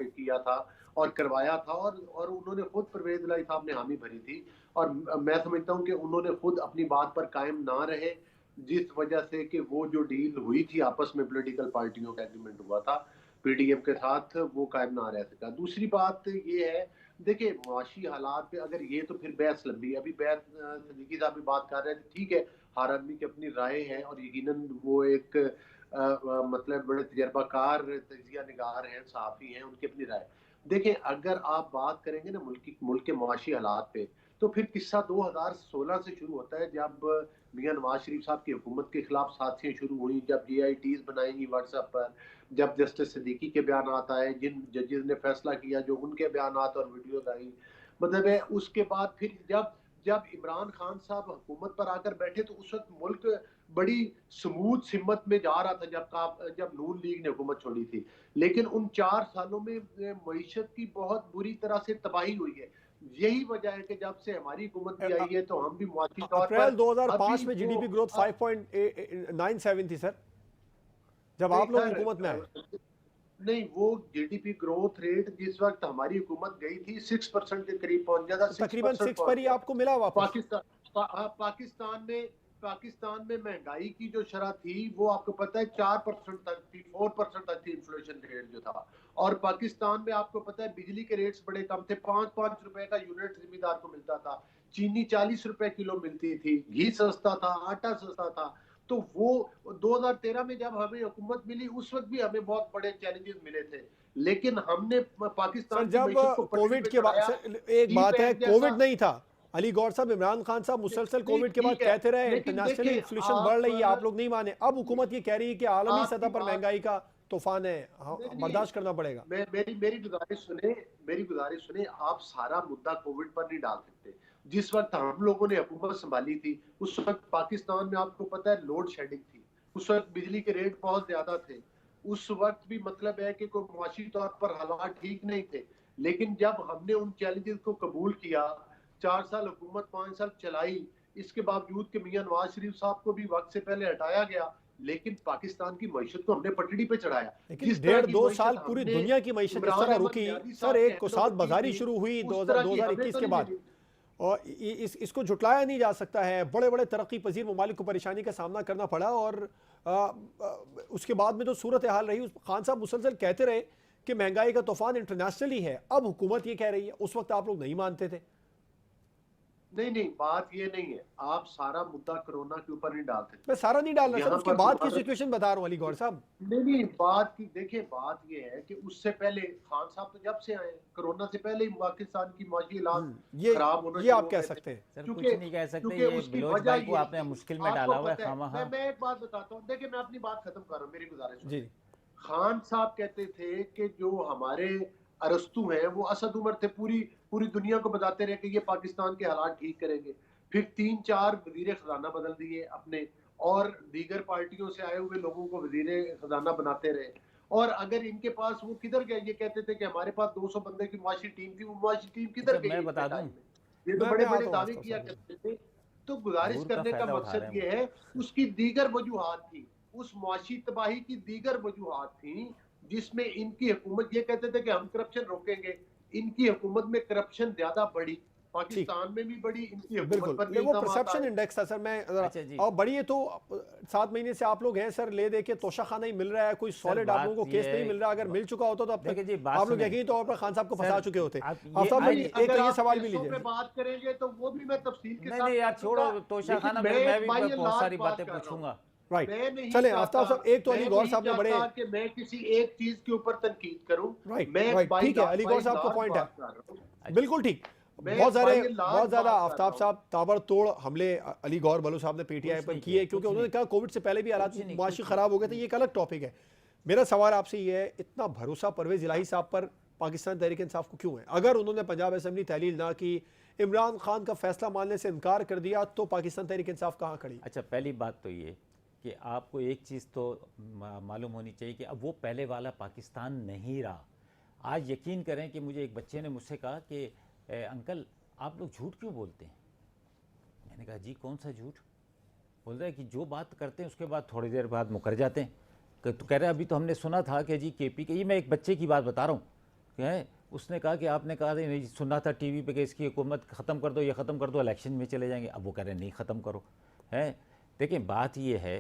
किया था और करवाया था, और उन्होंने खुद परवेज इलाही साहब ने हामी भरी थी। और मैं समझता हूँ कि उन्होंने खुद अपनी बात पर कायम ना रहे, जिस वजह से कि वो जो डील हुई थी आपस में पॉलिटिकल पार्टियों का एग्रीमेंट हुआ था पीडीएम के साथ, वो कायम ना रह सका। दूसरी बात ये है, देखिए मुआशी हालात पे अगर ये तो फिर बहस लंबी, अभी बहस सिद्दीकी साहब भी बात कर रहे थे, ठीक है, हर आदमी की अपनी राय है और यकीनन वो एक मतलब बड़े तजर्बाकार तजिया निगार हैं, सहाफ़ी हैं, उनकी अपनी राय। देखिए, अगर आप बात करेंगे ना मुल्क के मुआशी हालात पे, तो फिर किस्सा 2016 से शुरू होता है, जब मियां नवाज शरीफ साहब की हुकूमत के खिलाफ साजिशें शुरू हुई, जब GITs बनाई व्हाट्सएप पर, जब जस्टिस सिद्दीकी के बयान आए, जिन जजेस ने फैसला किया जो उनके बयान और वीडियोज आई, मतलब है उसके बाद फिर जब जब इमरान खान साहब हुकूमत पर आकर बैठे तो उस वक्त मुल्क बड़ी स्मूथ सिमत में जा रहा था जब नून लीग ने हुकूमत छोड़ी थी। लेकिन उन 4 सालों में मईशत की बहुत बुरी तरह से तबाही हुई है। यही वजह है कि जब से हमारी हुकूमत भी आई है तो हम भी मुआशी तौर पर अप्रैल 2005 अभी में वो जीडीपी ग्रोथ 5.97 थी सर, जब नहीं आप लोग सर, हुकूमत में आए। नहीं, वो जीडीपी ग्रोथ रेट जिस वक्त हमारी हुकूमत गई थी 6% के करीब पहुंच गया था, तो तकरीबन 6% 6 पहुंच पर ही गया। आपको मिला वापस। पाकिस्तान में महंगाई की जो शरह थी वो आपको पता है 4% तक थी, 4% तक थी इन्फ्लेशन रेट जो था। और पाकिस्तान में आपको पता है बिजली के रेट्स बड़े कम थे, 5-5 रुपए का यूनिट जिम्मेदार को मिलता था, चीनी 40 रुपए किलो मिलती थी, घी सस्ता था, आटा सस्ता था। तो वो 2013 में जब हमें हुकूमत मिली उस वक्त भी हमें बहुत बड़े चैलेंजेस मिले थे, लेकिन हमने सर पाकिस्तान की जब मईशत को पटरी कोविड पे के बाद, चढ़ाया। सर एक की बात है, पैक जैसा, कोविड नहीं था। अली गौर साहब, इमरान खान साहब मुसलसल नहीं कोविड के बाद ठीक है, कहते रहे लेकिन इंटरनेशनली देखिए इन्फ्लेशन बढ़ आप रही है, आप लोग नहीं माने। अब हुकूमत ये कह रही है कि आलमी आपकी सतह पर बात महंगाई का तूफान है, नहीं नहीं, बर्दाश्त करना पड़ेगा। मेरी गुजारिश सुने, आप सारा मुद्दा कोविड पर नहीं डाल सकते। जिस वक्त हम लोगों ने हुकूमत संभाली थी उस वक्त पाकिस्तान में आपको पता है लोड शेडिंग थी, उस वक्त बिजली के रेट बहुत ज्यादा थे, उस वक्त भी मतलब है कि कोई मुआशी तौर पर हालात ठीक नहीं थे। लेकिन जब हमने उन चैलेंजेस को कबूल किया, 4 साल हुकूमत 5 साल चलाई, इसके बावजूद कि मियां नवाज शरीफ साहब को भी वक्त से पहले हटाया गया, लेकिन पाकिस्तान की मईशत को हमने पटड़ी पे चढ़ाया। लेकिन जिस तरह डेढ़ की दो मईशत साल पूरी हमने दुनिया की मईशत जिस इमरान तरह अहमद रुकी, नियाज़ी सर साहब के एक साथ हैंडओवर की बाजारी थी, शुरू हुई उस तरह की हमें 2021 तो के नहीं बाद, मिली। और इसको झुटलाया नहीं जा सकता है। बड़े बड़े तरक्की पजीर ममालिक को परेशानी का सामना करना पड़ा, और उसके बाद में जो सूरत हाल रही, उस खान साहब मुसलसल कहते रहे कि महंगाई का तूफान इंटरनेशनली है। अब हुकूमत ये कह रही है, उस वक्त आप लोग नहीं मानते थे। नहीं, बात ये नहीं है, आप सारा मुद्दा कोरोना के ऊपर नहीं डालते। मैं सारा नहीं डाल रहा सर, यहाँ उसके पर बाद की भारत- सिचुएशन बता रहा हूँ अली गौर साहब। नहीं, बात की देखिए, बात ये है कि उससे पहले खान साहब तो जब से आए, कोरोना से पहले ही पाकिस्तान की माशी हालात ये खराब होना ये शुरू आप हो कह गए थे। सकते हैं। सर क्योंकि कुछ नहीं कह सकते, क्योंकि ये उसकी बिलोच वजह भाई को ये आपने थी, मुश्किल में आपको डाला हुआ है पता खामखा। मैं एक बात बताता हूँ, देखिए मैं अपनी बात खत्म कर रहा हूँ, मेरी गुजारिश जी खान साहब कहते थे कि जो हमारे अरस्तु हैं वो असद उमर थे, पूरी पूरी दुनिया को बताते रहे कि ये पाकिस्तान के हालात ठीक करेंगे। फिर 3-4 वजीर खजाना बदल दिए अपने, और दीगर पार्टियों से आए हुए लोगों को वजीर खजाना बनाते रहे। और अगर इनके पास वो किधर गए, ये कहते थे कि हमारे पास 200 बंदे की मुआशी टीम थी, वो मुआशी टीम किधर अच्छा गई? मैं बता दूं, ये तो मैं बड़े आता बड़े हूँ दावे आसफ किया साहब। करते थे। तो गुजारिश हजूर का करने का फायदा उठा मकसद रहे ये हैं है, उसकी दीगर वजूहात थी, उस मुआशी तबाही की दीगर वजूहात थी, जिसमें इनकी हुकूमत ये कहते थे कि हम करप्शन रोकेंगे। इनकी हुकूमत में करप्शन ज्यादा बढ़ी, ठीक, पाकिस्तान में भी बढ़ी, इनकी हुकूमत बिल्कुल पर भी वो इल्जाम परसेप्शन आए। इंडेक्स था सर। मैं अच्छा जी। और बढ़िए तो 7 महीने से आप लोग हैं सर, ले दे के तोशा खाना ही मिल रहा है, कोई सॉलिड आप लोगों को बात ये केस नहीं मिल रहा। अगर मिल चुका होता तो अब देखिए जी, तक बात आप लोग सुने। यकीनी तौर पर खान साहब को सर, फंसा चुके होते। आप ये आफ्ताब भाई आज- एक अगर ये आप सवाल भी केसों लीजिए। पे बात करेंगे तो वो भी मैं तफसील के साथ नहीं यार कर छोड़ो दूंगा, तोशा लेकिन खाना, मैं भी भाई बहुत सारी बातें बात कर रहा हूं। पूछूंगा। राइट, मैं नहीं चले चाहता, आफ्ताब साहब, एक तो अली मैं गौर नहीं साहब ने बड़े चाहता कि मैं किसी एक चीज के ऊपर तनकीद करूं। राइट मैं राइट बाई ठीक है, अली गौर साहब का लार्ज पॉइंट है, बात कर रहा हूं। बिल्कुल ठीक। मैं बहुत बाई सारे लार्ज बहुत ज्यादा बात कर आफ्ताब रहा साहब ताबड़तोड़ हमले अली गौर बलू साहब ने पीटीआई कुछ पर नहीं किए, किया, क्योंकि कुछ उन्होंने नहीं। कहा कोविड से पहले भी हालात कुछ नहीं, माशी कुछ खराब हो गए थे। ये एक अलग टॉपिक है। मेरा सवाल आपसे ये है, इतना भरोसा परवेज इलाही साहब पर पाकिस्तान तहरीक इंसाफ को क्यों है? अगर उन्होंने पंजाब असेंबली तहलील ना की, इमरान खान का फैसला मानने से इनकार कर दिया, तो पाकिस्तान तहरीक इंसाफ कहाँ खड़ी? अच्छा पहली बात तो ये कि आपको एक चीज़ तो मालूम होनी चाहिए कि अब वो पहले वाला पाकिस्तान नहीं रहा। आज यकीन करें कि मुझे एक बच्चे ने मुझसे कहा कि अंकल आप लोग झूठ क्यों बोलते हैं? मैंने कहा जी कौन सा झूठ? बोल रहा है कि जो बात करते हैं उसके बाद थोड़ी देर बाद मुकर जाते हैं। तो कह रहे हैं अभी तो हमने सुना था कि जी केपी के, ये मैं एक बच्चे की बात बता रहा हूँ, क्या उसने कहा कि आपने कहा नहीं सुना था टीवी पे कि इसकी हुकूमत ख़त्म कर दो, ये ख़त्म कर दो, इलेक्शन में चले जाएंगे। अब वो कह रहे हैं नहीं ख़त्म करो। है देखिए बात ये है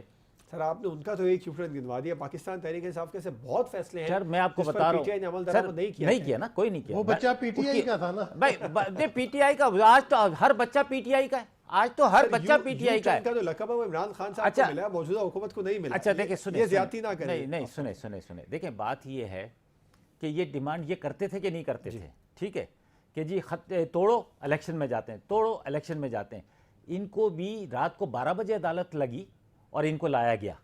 सर आपने उनका तो एक चुपड़न गिनवा दिया। पाकिस्तान तहरीक इंसाफ के ऐसे बहुत फैसले हैं सर मैं आपको जिस पर बता रहा PTI ने हूँ अमल सर, दरामद नहीं किया ना, कोई नहीं किया। वो बच्चा मैं- पीटीआई उसकी- का था ना भाई पीटीआई का, आज तो हर बच्चा पीटीआई का है, आज तो हर बच्चा पीटीआई का है। का जो लकब है वो इमरान खान साहब अच्छा। को मिला है, मौजूदा हुकूमत को नहीं मिला। अच्छा देखिए सुने, ये ज्यादती ना करें। नहीं नहीं सुने सुने सुने देखिए बात ये है कि ये डिमांड ये करते थे कि नहीं करते थे, ठीक है कि जी खत तोड़ो इलेक्शन में जाते हैं, तोड़ो इलेक्शन में जाते हैं। इनको भी रात को 12 बजे अदालत लगी और इनको लाया गया।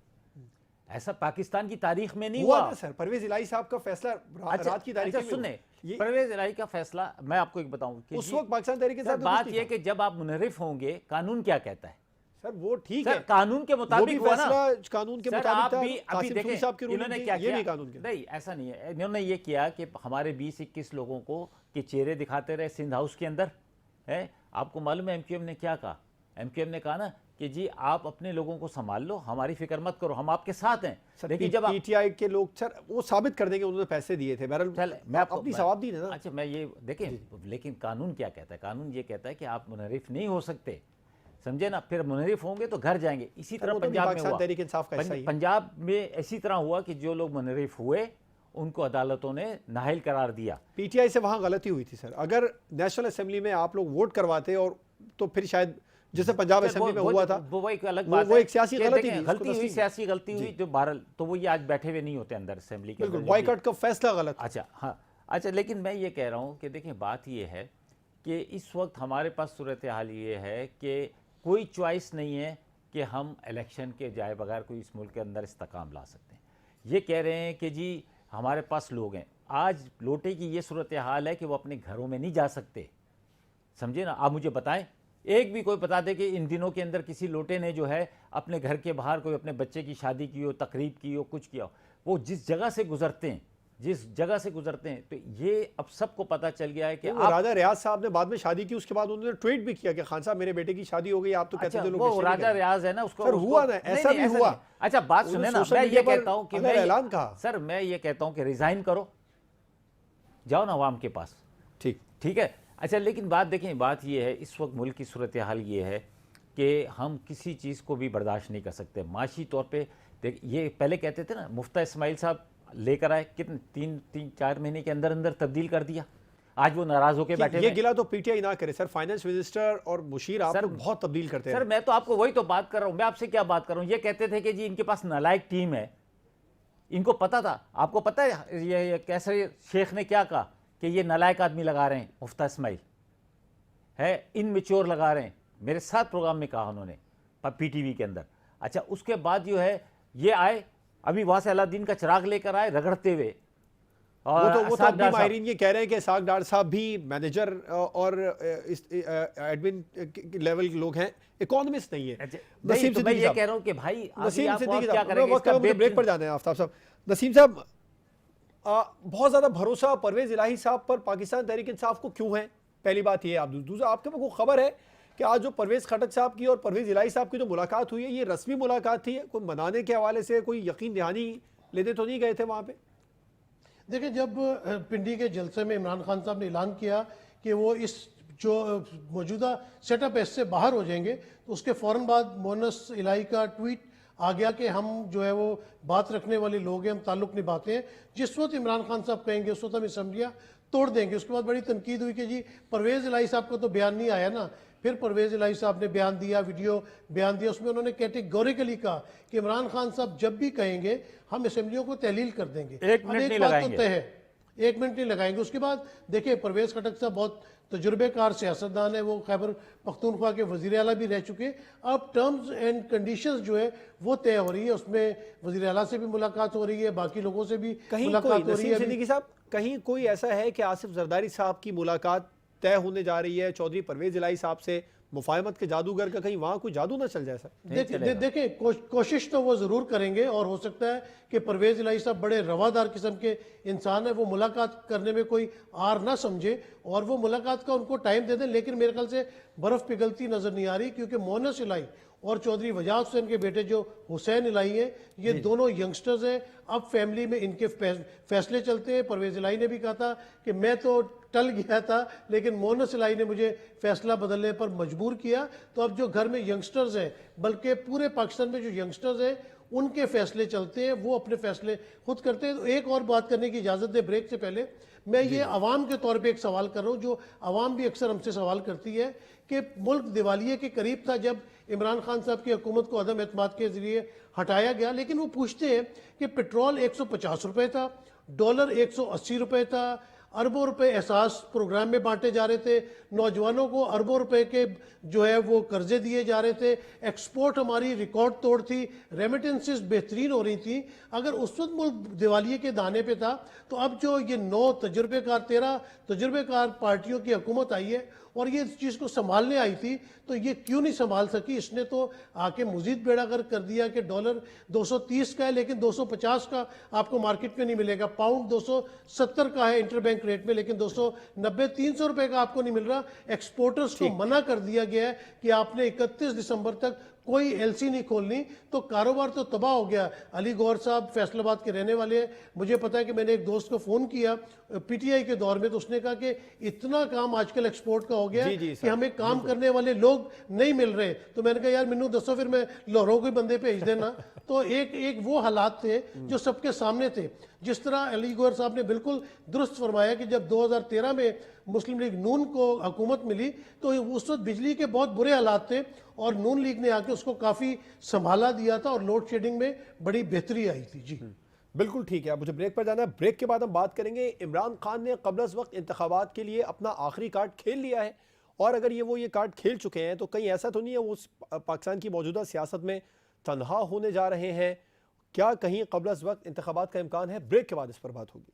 ऐसा पाकिस्तान की तारीख में नहीं हुआ हुआ। ना सर, परवेज इलाही साहब का फैसला रात की तारीख अच्छा में सुनने, हुआ। ये परवेज इलाही का फैसला मैं आपको एक बताऊं कि उस जी- वक्त पाकिस्तान तहरीक सर, इंसाफ ने बात कुछ यह नहीं कि जब आप मुनरिफ होंगे कानून क्या कहता है? सर वो ठीक सर है, कानून के वो भी मुताबिक हुआ ना। फैसला कानून के सर, मुताबिक आप था। भी अभी कासिम देखें सूरी साहब की रूलिंग इन्होंने थी, क्या ये किया। भी कानून के। नहीं ऐसा नहीं है, इन्होंने ये किया कि हमारे 20-21 लोगों को के चेहरे दिखाते रहे सिंध हाउस के अंदर है। आपको मालूम है एमक्यूएम ने क्या कहा? एमक्यूएम ने कहा ना कि जी आप अपने लोगों को संभाल लो, हमारी फिक्र मत करो, हम आपके साथ हैं। सर लेकिन जब आप पीटीआई के लोग सर वो साबित कर देंगे उन्होंने पैसे दिए थे। बहरहाल चल मैं आपको अपनी सवाब दी ना। अच्छा मैं ये देखें, लेकिन कानून क्या कहता है? कानून ये कहता है कि आप मुनरिफ नहीं हो सकते, समझे ना। फिर मुनरिफ होंगे तो घर जाएंगे। इसी तरह वो तो पंजाब में पाकिस्तान हुआ, तहरीक इंसाफ का हिस्सा ही है। पंजाब में इसी तरह हुआ कि जो लोग मुनरिफ हुए उनको अदालतों ने नाहिल करार दिया। पीटीआई से वहां गलती हुई थी सर। अगर नेशनल असेंबली में आप लोग वोट करवाते और तो फिर शायद जैसे पंजाब असेंबली में हुआ था, वो एक अलग वो बात वो है एक सियासी कि गलती देखें, थी, इसको गलती हुई, तस्लीम। सियासी गलती हुई जो बहरहाल तो वो ये आज बैठे हुए नहीं होते अंदर असेंबली के बिल्कुल अंदर। बॉयकॉट का फैसला गलत था। अच्छा हाँ, अच्छा लेकिन मैं ये कह रहा हूँ कि देखें बात ये है कि इस वक्त हमारे पास सूरत हाल ये है कि कोई चॉइस नहीं है कि हम इलेक्शन के जाए बगैर कोई इस मुल्क के अंदर इस्तेकाम ला सकते हैं। ये कह रहे हैं कि जी हमारे पास लोग हैं। आज लोटे की ये सूरत हाल है कि वो अपने घरों में नहीं जा सकते, समझे ना। आप मुझे बताएं, एक भी कोई बता दे कि इन दिनों के अंदर किसी लोटे ने जो है अपने घर के बाहर कोई अपने बच्चे की शादी की हो, तकरीब की हो, कुछ किया हो। वो जिस जगह से गुजरते हैं, तो ये अब सबको पता चल गया है कि वो राजा रियाज साहब ने बाद में शादी की, उसके बाद उन्होंने ट्वीट भी किया कि खान साहब मेरे बेटे की शादी हो गई, आप तो कहते अच्छा, थे लोग वो रिश्ते नहीं राजा करेंगे। रियाज है ना, उसको सर हुआ ना, नहीं, ऐसा नहीं, भी हुआ। नहीं। अच्छा बात उन्होंने सुने ना, सोशल मैं मीडिया ये पर कहता हूँ कि अगर ऐलान कहा। सर मैं ये कहता हूँ कि रिजाइन करो, जाओ ना अवाम के पास, ठीक ठीक है। अच्छा लेकिन बात देखें, बात ये है इस वक्त मुल्क की सूरत हाल ये है कि हम किसी चीज़ को भी बर्दाश्त नहीं कर सकते माशी तौर पे। देख ये पहले कहते थे ना, मुफ्ता इस्माइल साहब लेकर आए, कितने 3-4 महीने के अंदर अंदर तब्दील कर दिया। आज वो नाराज होकर बैठे ये हुए हैं। गिला तो पीटीआई ना करे सर, फाइनेंस मिनिस्टर और मुशीर आप सर, लोग बहुत तब्दील करते हैं। सर मैं तो आपको वही तो बात कर रहा हूं, मैं आपसे क्या बात कर रहा हूं। ये कहते थे कि जी इनके पास नालायक टीम है, इनको पता था। आपको पता है ये कैसे शेख ने क्या कहा कि ये नालायक आदमी लगा रहे हैं, मुफ्ता इस्माइल है, इनमेच्योर लगा रहे हैं। मेरे साथ प्रोग्राम में कहा उन्होंने पीटीवी के अंदर। अच्छा, उसके बाद जो है ये आए, अभी वहां से अलाउद्दीन का चिराग लेकर आए रगड़ते हुए। वो तो असाद अपनी डार साहब- माहिरीन ये कह रहे हैं कि इसाक डार साहब भी मैनेजर और एडमिन लेवल के लोग हैं, इकोनॉमिस्ट नहीं है। अच्छा, नसीम नहीं, तो मैं सिद्दीकी ये साहब, कह रहा हूं कि भाई अभी नसीम आप सिद्दीकी क्या साहब, करेंगे वक्त इसका मुझे ब्रेक पर जाना है आफ्ताब साहब। नसीम साहब, बहुत ज्यादा भरोसा परवेज इलाही साहब पर पाकिस्तान तहरीक इंसाफ को क्यों है? पहली बात ये। आप दूसरा, आपके पास को खबर है कि आज जो परवेज खटक साहब की और परवेज इलाही साहब की जो मुलाकात हुई है, ये रस्मी मुलाकात थी? कोई मनाने के हवाले से कोई यकीन दहानी लेते तो नहीं गए थे वहां पे? देखिए, जब पिंडी के जलसे में इमरान खान साहब ने ऐलान किया कि वो इस जो मौजूदा सेटअप है इससे बाहर हो जाएंगे, तो उसके फ़ौरन बाद मोनस इलाही का ट्वीट आ गया कि हम जो है वो बात रखने वाले लोग हैं, हम ताल्लुक़ निभाते हैं, जिस वक्त इमरान खान साहब कहेंगे उस वक्त हम असम्बलियाँ तोड़ देंगे। उसके बाद बड़ी तनकीद हुई कि जी परवेज़ इलाही साहब का तो बयान नहीं आया ना। फिर परवेज़ इलाही साहब ने बयान दिया, वीडियो बयान दिया, उसमें उन्होंने कैटेगोरिकली कहा कि इमरान खान साहब जब भी कहेंगे हम असम्बलियों को तहलील कर देंगे। एक अब मिनट नहीं बात तो लगाएंगे। तय है, 1 मिनट नहीं लगाएंगे। उसके बाद देखिए, परवेज़ खटक साहब बहुत तजुर्बेकार सियासतदान है, वो खैबर पख्तूनख्वा के वज़ीर आला भी रह चुके। अब टर्म्स एंड कंडीशंस जो है वो तय हो रही है, उसमें वज़ीर आला से भी मुलाकात हो रही है, बाकी लोगों से भी कहीं कोई, मुलाकात हो रही नसीम है। सिद्दीकी साहब, कहीं कोई ऐसा है कि आसिफ जरदारी साहब की मुलाकात तय होने जा रही है चौधरी परवेज इलाही साहब से, मुफाहमत के जादूगर का कहीं वहां कोई जादू ना चल जाए सर? देखें, कोशिश तो वो ज़रूर करेंगे, और हो सकता है कि परवेज़ इलाही साहब बड़े रवादार किस्म के इंसान है, वो मुलाकात करने में कोई आर ना समझे और वो मुलाकात का उनको टाइम दे दें। लेकिन मेरे ख्याल से बर्फ़ पिघलती नज़र नहीं आ रही, क्योंकि मोनस इलाही और चौधरी वजाहत हुसैन के बेटे जो हुसैन इलाही हैं, ये दोनों यंगस्टर्स हैं। अब फैमिली में इनके फैसले चलते हैं। परवेज़ इलाही ने भी कहा था कि मैं तो टल गया था, लेकिन मोनस इलाही ने मुझे फैसला बदलने पर मजबूर किया। तो अब जो घर में यंगस्टर्स हैं, बल्कि पूरे पाकिस्तान में जो यंगस्टर्स हैं, उनके फैसले चलते हैं, वो अपने फैसले खुद करते हैं। तो एक और बात करने की इजाज़त दे ब्रेक से पहले, मैं ये आवाम के तौर पे एक सवाल कर रहा हूँ, जो आवाम भी अक्सर हमसे सवाल करती है कि मुल्क दिवालिये के करीब था जब इमरान खान साहब की हुकूमत को अदम एतमाद के ज़रिए हटाया गया, लेकिन वो पूछते हैं कि पेट्रोल 150 रुपये था, डॉलर 180 रुपये था, अरबों रुपए एहसास प्रोग्राम में बांटे जा रहे थे, नौजवानों को अरबों रुपए के जो है वो कर्जे दिए जा रहे थे, एक्सपोर्ट हमारी रिकॉर्ड तोड़ थी, रेमिटेंसेस बेहतरीन हो रही थी। अगर उस वक्त मुल्क दिवालिये के दाने पे था, तो अब जो ये 9 तजुर्बेकार 13 तजुर्बेकार पार्टियों की हुकूमत आई है और ये इस चीज़ को संभालने आई थी, तो ये क्यों नहीं संभाल सकी? इसने तो आके मजीद बेड़ागर कर दिया कि डॉलर 230 का है, लेकिन 250 का आपको मार्केट में नहीं मिलेगा। पाउंड 270 का है इंटरबैंक रेट में, लेकिन 290-300 रुपए का आपको नहीं मिल रहा। एक्सपोर्टर्स को मना कर दिया गया है कि आपने 31 दिसंबर तक कोई एलसी नहीं खोलनी। तो कारोबार तो तबाह हो गया। अली गौर साहब फैसलाबाद के रहने वाले हैं, मुझे पता है कि मैंने एक दोस्त को फ़ोन किया पीटीआई के दौर में, तो उसने कहा कि इतना काम आजकल एक्सपोर्ट का हो गया जी, कि हमें काम करने वाले लोग नहीं मिल रहे। तो मैंने कहा यार मैनू दसो, फिर मैं लाहौरों कोई बंदे भेज देना। तो एक वो हालात थे जो सबके सामने थे। जिस तरह अली गौर साहब ने बिल्कुल दुरुस्त फरमाया कि जब 2013 में मुस्लिम लीग नून को हुकूमत मिली, तो उस वक्त बिजली के बहुत बुरे हालात थे और नून लीग ने आके उसको काफ़ी संभाला दिया था और लोड शेडिंग में बड़ी बेहतरी आई थी। जी बिल्कुल ठीक है। अब मुझे ब्रेक पर जाना है। ब्रेक के बाद हम बात करेंगे, इमरान खान ने क़ब्ल अज़ वक्त इंतखाबात के लिए अपना आखिरी कार्ड खेल लिया है, और अगर ये कार्ड खेल चुके हैं तो कहीं ऐसा तो नहीं है वो पाकिस्तान की मौजूदा सियासत में तनहा होने जा रहे हैं? क्या कहीं क़ब्ल अज़ वक्त इंतखाबात का इम्कान है? ब्रेक के बाद इस पर बात होगी।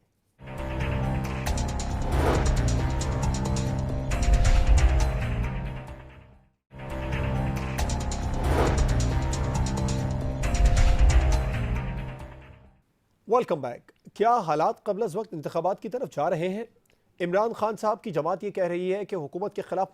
Welcome back. क्या हालात क़ब्ल अज़ वक्त इंतखाबात की तरफ जा रहे हैं? इमरान खान साहब की जमात ये कह रही है कि हुकूमत के खिलाफ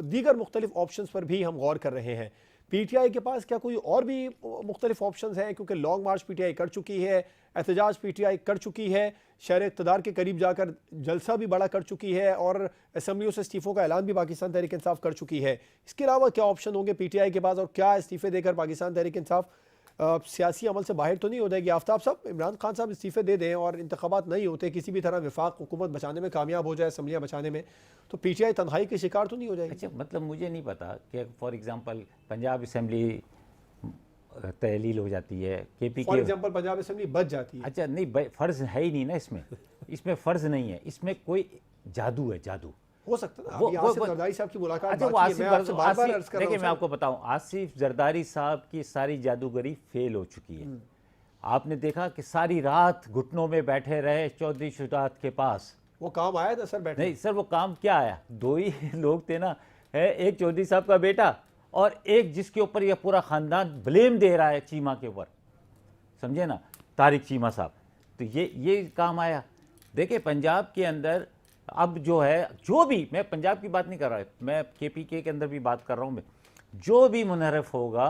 दीगर मुख्तलिफ ऑप्शन पर भी हम गौर कर रहे हैं। पीटीआई के पास क्या कोई और भी मुख्तलिफ ऑप्शन हैं? क्योंकि लॉन्ग मार्च पीटीआई कर चुकी है, एहतजाज पीटीआई कर चुकी है, शहर इक़्तिदार के करीब जाकर जलसा भी बड़ा कर चुकी है, और असम्बलियों से इस्तीफ़ों का ऐलान भी पाकिस्तान तहरीक इंसाफ कर चुकी है। इसके अलावा क्या ऑप्शन होंगे पीटीआई के पास, और क्या इस्तीफ़े देकर पाकिस्तान तहरीक इंसाफ सियासी अमल से बाहर तो नहीं हो जाएगी? आफ्ताब साहब, इमरान खान साहब इस्तीफ़े दे दें और इंतखाबात नहीं होते, किसी भी तरह विफाक हुकूमत बचाने में कामयाब हो जाए, असम्बलियाँ बचाने में, तो पीटीआई तन्हाई के शिकार तो नहीं हो जाएगी? अच्छा, मतलब मुझे नहीं पता कि फॉर एग्जांपल पंजाब असम्बली तहलील हो जाती है, केपी फॉर के, एग्जाम्पल पंजाब असम्बली बच जाती है। अच्छा नहीं, फ़र्ज़ है ही नहीं ना इसमें, इसमें फ़र्ज़ नहीं है, इसमें कोई जादू है, जादू हो सकता है ना। वो- अभी वो- आसिफ वो- जरदारी साहब की मुलाकात अच्छा, वो बाकी है, आसिफ मैं आपसे बार-बार अर्ज़ कर रहा देखिए, हूँ मैं सर। आपको बताऊं, आसिफ जरदारी साहब की सारी जादूगरी फेल हो चुकी है। आपने देखा कि सारी रात घुटनों में बैठे रहे चौधरी शुजात के पास। वो काम आया था सर बैठे? नहीं सर, वो काम क्या आया? दो ही लोग थे ना, है एक चौधरी साहब का बेटा और एक जिसके ऊपर यह पूरा ख़ानदान ब्लेम दे रहा है चीमा के ऊपर, समझे ना, तारिक चीमा साहब। तो ये काम आया। देखिए पंजाब के अंदर अब जो है, जो भी, मैं पंजाब की बात नहीं कर रहा, मैं केपीके के अंदर भी बात कर रहा हूँ, मैं जो भी मुनहरफ होगा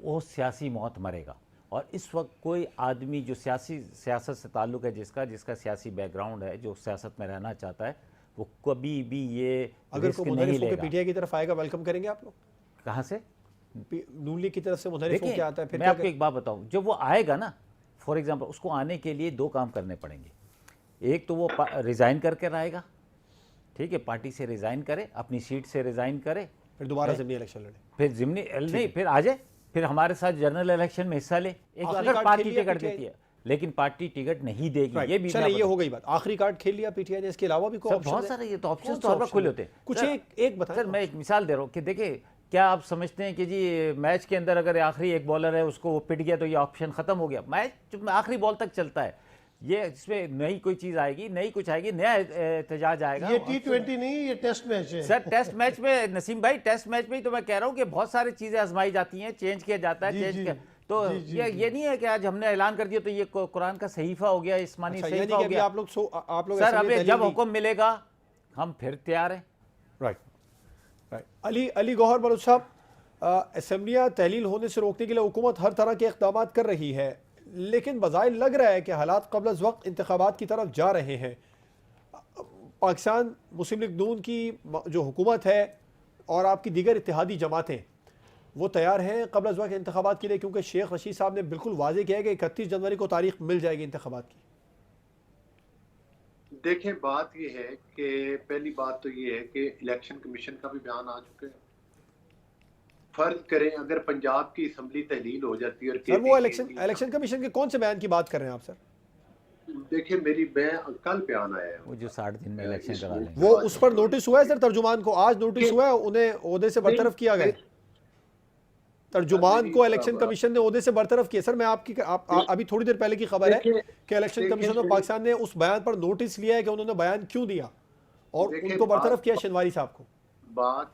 वो सियासी मौत मरेगा। और इस वक्त कोई आदमी जो सियासत से ताल्लुक़ है, जिसका सियासी बैकग्राउंड है, जो सियासत में रहना चाहता है, वो कभी भी ये अगर रिस्क कोई नहीं मुनहरिफ होकर लेगा। पीटीआई की तरफ आएगा, वेलकम करेंगे आप लोग? कहाँ से? नून लीग की तरफ से मुनहरिफ देखिए, होकर आता है फिर मैं क्या आपको एक बात बताऊं, जब वो आएगा ना, फॉर एग्जांपल, उसको आने के लिए दो काम करने पड़ेंगे। एक तो वो रिज़ाइन करके आएगा, ठीक है, पार्टी से रिज़ाइन करे, अपनी सीट से रिज़ाइन करे, फिर दोबारा ज़िमनी इलेक्शन लड़े? फिर ज़िमनी नहीं, फिर आ जाए, फिर हमारे साथ जनरल इलेक्शन में हिस्सा ले। एक आखिरी अगर कार्ड पार्टी खेल लिया टिकट PTI देती है, लेकिन पार्टी टिकट नहीं देगी, राइट, ये भी चलिए ये हो गई बात। आखिरी कार्ड खेल लिया पीटीआई ने, इसके अलावा भी कोई सर ऑप्शन बहुत है? सारे, ये तो ऑप्शन कौन तो सा हर वक्त ऑप्शन खुले है? होते हैं। कुछ सर, एक बताएं। सर मैं एक मिसाल दे रहा हूँ कि देखिए, क्या आप समझते हैं कि जी मैच के अंदर अगर आखिरी एक बॉलर है उसको वो पिट गया तो ये ऑप्शन ख़त्म हो गया? मैच जब आखिरी बॉल तक चलता है, ये इसमें नई कोई चीज़ आएगी, नई कुछ आएगी, नया एहतजाज आएगा। ये T20 नहीं, ये टेस्ट मैच है। सर टेस्ट मैच में, नसीम भाई, टेस्ट मैच में ही तो मैं कह रहा हूँ कि बहुत सारी चीज़ें आजमाई जाती हैं, चेंज किया जाता है, जी, चेंज जी, किया तो जी, जी, ये नहीं है कि आज हमने ऐलान कर दिया तो ये कुरान का सहीफा हो गया, इस्मानी अच्छा, यानी सहीफा कि हो अभी गया। आप लोग सर ऐसे में अभी दलील जब दी- हुक्म मिलेगा हम फिर तैयार हैं। Right right. अली गौहर बलूच साहब, असम्बलियाँ तहलील होने से रोकने के लिए हुकूमत हर तरह के इक़दाम कर रही है, लेकिन बज़ाहिर लग रहा है कि हालात क़ब्ल अज़ वक्त इंतखाबात की तरफ जा रहे हैं। पाकिस्तान मुस्लिम लीग नून की जो हुकूमत है और आपकी दीगर इत्तेहादी जमातें, वो तैयार हैं क़ब्ल अज़ वक्त इंतखाबात के लिए? क्योंकि शेख रशीद साहब ने बिल्कुल वाज़ेह किया है कि 31 जनवरी को तारीख मिल जाएगी इंतखाबात की। देखिए, बात ये है कि पहली बात तो ये है कि इलेक्शन कमीशन का भी बयान आ चुका है। फर्ज करें अगर पंजाब की असम्बली तहलील हो जाती है और सर वो इलेक्शन कमीशन के कौन से बयान की बात कर रहे हैं आप सर? देखिए, मेरी कल बयान आया है, वो जो 60 दिन में इलेक्शन करा लेंगे। वो उस पर नोटिस हुआ है सर तर्जुमान को? आज नोटिस हुआ है, उन्हें ओहदे से बरतरफ किया गया। तर्जुमान को इलेक्शन कमीशन ने ओहदे से बरतरफ किया। सर मैं अभी थोड़ी देर पहले की खबर है कि इलेक्शन कमीशन ऑफ पाकिस्तान ने उस बयान पर नोटिस लिया है कि उन्होंने बयान क्यों दिया और उनको बरतरफ किया शनवारी साहब को। बात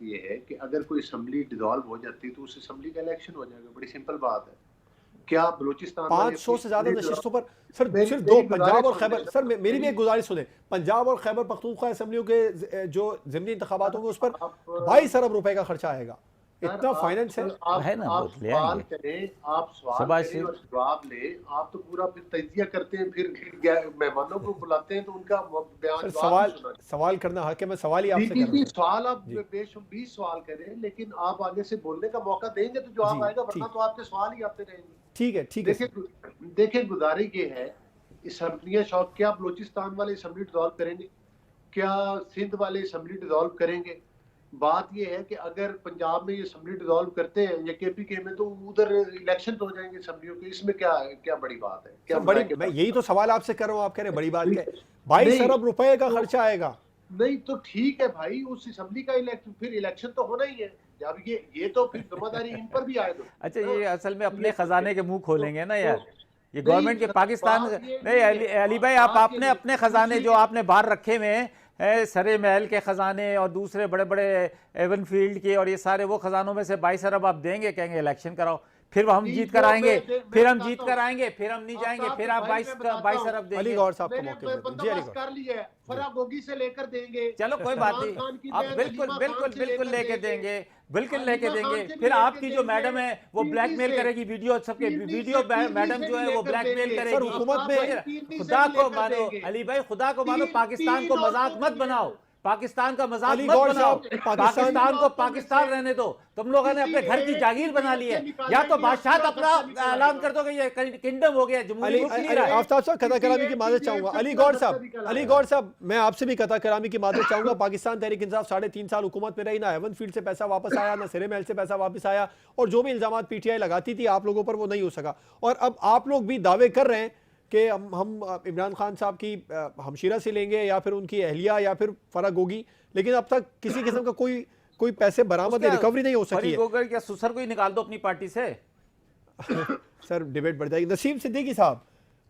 ये है कि अगर कोई असम्बली डिसॉल्व हो जाती है तो उस असम्बली का इलेक्शन हो जाएगा। बड़ी सिंपल बात है। क्या बलूचिस्तान 500 से ज्यादा नशिस्तों पर सर सिर्फ दो, पंजाब और खैबर, सर मेरी भी एक गुजारिश सुने, पंजाब और खैबर पख्तूनख्वा असम्बलियों के जो ज़िमनी इंतखाबात होंगे उस पर 22 अरब रुपए का खर्चा आएगा। इतना फाइनेंस है ना, आप बहुत ले सवाल आएंगे। करें, आप सवाल करें और जवाब ले। आप तो पूरा फिर तजिया करते हैं, फिर मेहमानों को बुलाते हैं तो उनका बयान सर सवाल करना हक है, मैं सवाल ही आपसे कर रहा हूं। सवाल आप बेशुमार सवाल करें, लेकिन आप आगे से बोलने का मौका देंगे तो जवाब आएगा, वरना तो आपके सवाल ही आते रहेंगे। ठीक है। देखिए, गुजारिश ये है, असम्बलियाँ शौक, क्या बलूचिस्तान वाले असम्बली डिसॉल्व करेंगे? क्या सिंध वाले असम्बली डिसॉल्व करेंगे? बात ये है कि अगर पंजाब में ये असम्बली डिसॉल्व करते हैं या केपीके में, तो उधर इलेक्शन तो हो जाएंगे असम्बलियों के। इसमें क्या बड़ी बात है? क्या बड़ी, मैं यही तो सवाल आपसे कर रहा हूँ, आप कह रहे हैं बड़ी बात क्या है? 22 अरब रुपए का खर्चा आएगा। नहीं तो ठीक है भाई, उस असम्बली का इलेक्शन, फिर इलेक्शन तो होना ही है। जब ये तो फिर जिम्मेदारी इन पर भी आए दो। अच्छा, ये असल में अपने खजाने के मुंह खोलेंगे ना यार, ये गवर्नमेंट के पाकिस्तान नहीं। अली भाई, आप आपने अपने खजाने जो आपने बाहर रखे हुए हैं, सरे महल के खजाने और दूसरे बड़े बड़े एवन फील्ड के, और ये सारे वो खजानों में से 22 अरब आप देंगे, कहेंगे इलेक्शन कराओ, फिर हम जीत कर आएंगे, फिर हम जीत कर आएंगे, फिर हम नहीं जाएंगे, फिर आप 22 अरब देंगे। अली गौहर साहब को मौके दें। जी अली गौहर कर लिया है, फरागोगी से लेकर देंगे। चलो कोई बात नहीं, आप बिल्कुल लेके देंगे, बिल्कुल लेके देंगे। फिर आपकी जो मैडम है वो ब्लैकमेल करेगी, वीडियो सबके वीडियो मैडम जो है वो ब्लैकमेल करेगी। हुकूमत में खुदा को मानो अली भाई, खुदा को मानो, पाकिस्तान को मजाक मत बनाओ, पाकिस्तान का मजाक अली मत गौर बनाओ। साहब, पाकिस्तान को पाकिस्तान रहने दो। तुम लोगों ने अपने घर की जागीर बना ली है। या तो बादशाह अपना ऐलान कर दो कि ये किंगडम हो गया, जमहूरी मुल्क नहीं रहा है। आफ्ताब साहब कथा करामी की मादत चाहूंगा। अली गौर साहब मैं आपसे भी कथा करामी की मादत चाहूंगा। पाकिस्तान तहरीक इंसाफ 3.5 साल हुकूमत में रही, ना हेवन फील्ड से पैसा वापस आया, ना सिरे महल से पैसा वापस आया, और जो भी इल्जाम पीटीआई लगाती थी आप लोगों पर वो नहीं हो सका। और अब आप लोग भी दावे कर रहे हैं कि हम इमरान खान साहब की हमशीरा से लेंगे या फिर उनकी अहलिया या फिर फराग होगी, लेकिन अब तक किसी किस्म का कोई पैसे बरामद या रिकवरी नहीं हो सकी है। गोगर क्या सुसर को ही निकाल दो अपनी पार्टी से। सर डिबेट बढ़ जाएगी। नसीम सिद्दीकी साहब,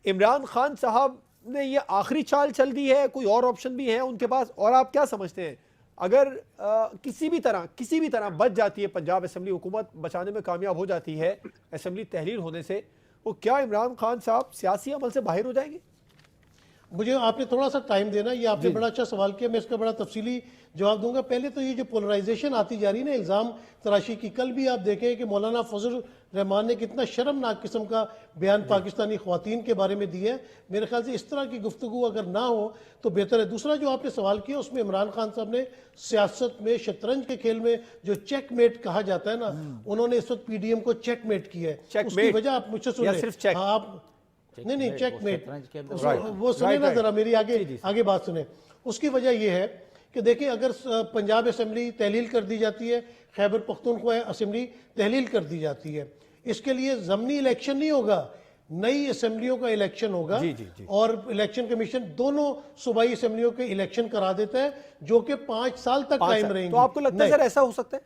इमरान खान साहब ने ये आखिरी चाल चल दी है, कोई और ऑप्शन भी है उनके पास, और आप क्या समझते हैं अगर किसी भी तरह बच जाती है पंजाब असेंबली, हुकूमत बचाने में कामयाब हो जाती है असेंबली तहलील होने से, वो क्या इमरान खान साहब सियासी अमल से बाहर हो जाएंगे? मुझे आपने थोड़ा सा टाइम देना, ये आपने बड़ा अच्छा सवाल किया, मैं इसका बड़ा तफसीली जवाब दूंगा। पहले तो ये जो पोलराइजेशन आती जा रही है ना, इल्ज़ाम तराशी की, कल भी आप देखें कि मौलाना फजल रहमान ने कितना शर्मनाक किस्म का बयान पाकिस्तानी ख्वातीन के बारे में दिया है। मेरे ख्याल से इस तरह की गुफ्तगू अगर ना हो तो बेहतर है। दूसरा जो आपने सवाल किया उसमें इमरान खान साहब ने सियासत में, शतरंज के खेल में जो चेकमेट कहा जाता है ना, उन्होंने इस वक्त पीडीएम को चेकमेट किया है। उसकी वजह आप मुझसे सुनिए। हाँ, आप नहीं चेकमेट वो सुने ना जरा, मेरी आगे बात सुने। उसकी वजह यह है कि देखिए, अगर पंजाब असेंबली तहलील कर दी जाती है, खैबर पख्तूनख्वा असेंबली तहलील कर दी जाती है, इसके लिए ज़मनी इलेक्शन नहीं होगा, नई असेंबलियों का इलेक्शन होगा। और इलेक्शन कमीशन दोनों सूबाई असेंबलियों के इलेक्शन करा देता है, जो कि 5 साल तक कायम रहेंगे। तो आपको लगता है सर ऐसा हो सकता है?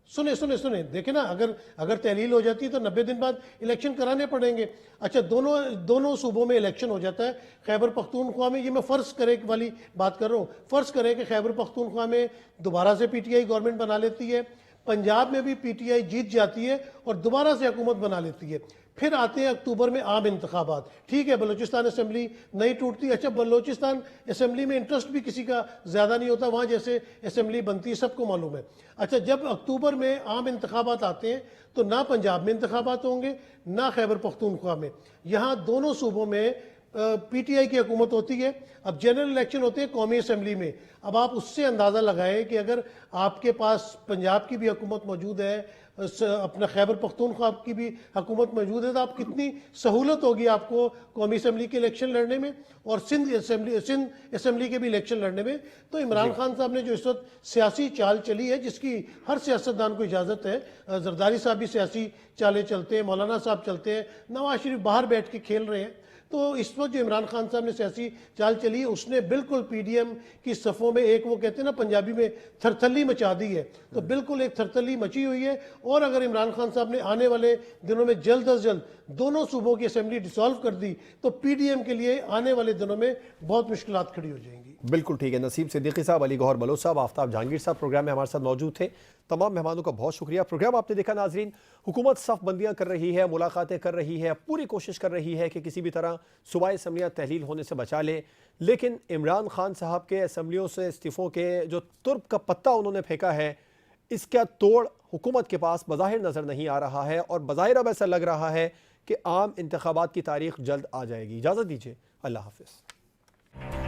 सुने देखिए ना, अगर तहलील हो जाती है तो 90 दिन बाद इलेक्शन कराने पड़ेंगे। अच्छा, दोनों सूबों में इलेक्शन हो जाता है। खैबर पख्तूनख्वा में, ये मैं फ़र्ज़ करे वाली बात कर रहा हूँ, फ़र्ज़ करें कि खैबर पख्तूनख्वा में दोबारा से पीटीआई गवर्नमेंट बना लेती है, पंजाब में भी पीटीआई जीत जाती है और दोबारा से हुकूमत बना लेती है। फिर आते हैं अक्टूबर में आम इंतखाबात। ठीक है, बलूचिस्तान असेंबली नहीं टूटती। अच्छा, बलूचिस्तान असेंबली में इंटरेस्ट भी किसी का ज़्यादा नहीं होता, वहाँ जैसे असेंबली बनती है सबको मालूम है। अच्छा, जब अक्टूबर में आम इंतखाबात आते हैं तो ना पंजाब में इंतखाबात होंगे ना खैबर पख्तूनख्वा में, यहाँ दोनों सूबों में पीटीआई की हुकूमत होती है। अब जनरल इलेक्शन होते हैं कौमी असेंबली में। अब आप उससे अंदाज़ा लगाएं कि अगर आपके पास पंजाब की भी हुकूमत मौजूद है, अपना खैबर पख्तूनख्वा की भी हुकूमत मौजूद है, तो आप कितनी सहूलत होगी आपको कौमी असेंबली के इलेक्शन लड़ने में और सिंध असेंबली के भी इलेक्शन लड़ने में। तो इमरान खान साहब ने जो इस वक्त सियासी चाल चली है, जिसकी हर सियासतदान को इजाज़त है, जरदारी साहब भी सियासी चालें चलते हैं, मौलाना साहब चलते हैं, नवाज शरीफ बाहर बैठ के खेल रहे हैं, तो इस वक्त जो इमरान खान साहब ने सियासी चाल चली है, उसने बिल्कुल पीडीएम की सफ़ों में एक, वो कहते हैं ना पंजाबी में, थरथली मचा दी है। तो बिल्कुल एक थरथली मची हुई है। और अगर इमरान खान साहब ने आने वाले दिनों में जल्द अज जल्द दोनों सूबों की असेंबली डिसॉल्व कर दी तो पीडीएम के लिए आने वाले दिनों में बहुत मुश्किलात खड़ी हो जाएंगी। बिल्कुल ठीक है। नसीम सिद्दीकी साहब, अली गौहर बलोच साहब, आफ्ताब जहांगीर साहब प्रोग्राम में हमारे साथ मौजूद थे। तमाम मेहमानों का बहुत शुक्रिया। प्रोग्राम आपने देखा नाजरीन, हुकूमत सफ बंदियाँ कर रही है, मुलाकातें कर रही है, पूरी कोशिश कर रही है कि किसी भी तरह सूबाई असम्बलियाँ तहलील होने से बचा ले, लेकिन इमरान खान साहब के असम्बलियों से इस्तीफ़ों के जो तुर्क का पत्ता उन्होंने फेंका है, इसका तोड़ हुकूमत के पास बज़ाहिर नज़र नहीं आ रहा है और बज़ाहिर अब ऐसा लग रहा है कि आम इंतखाबात की तारीख जल्द आ जाएगी। इजाज़त दीजिए, अल्लाह हाफ़िज़।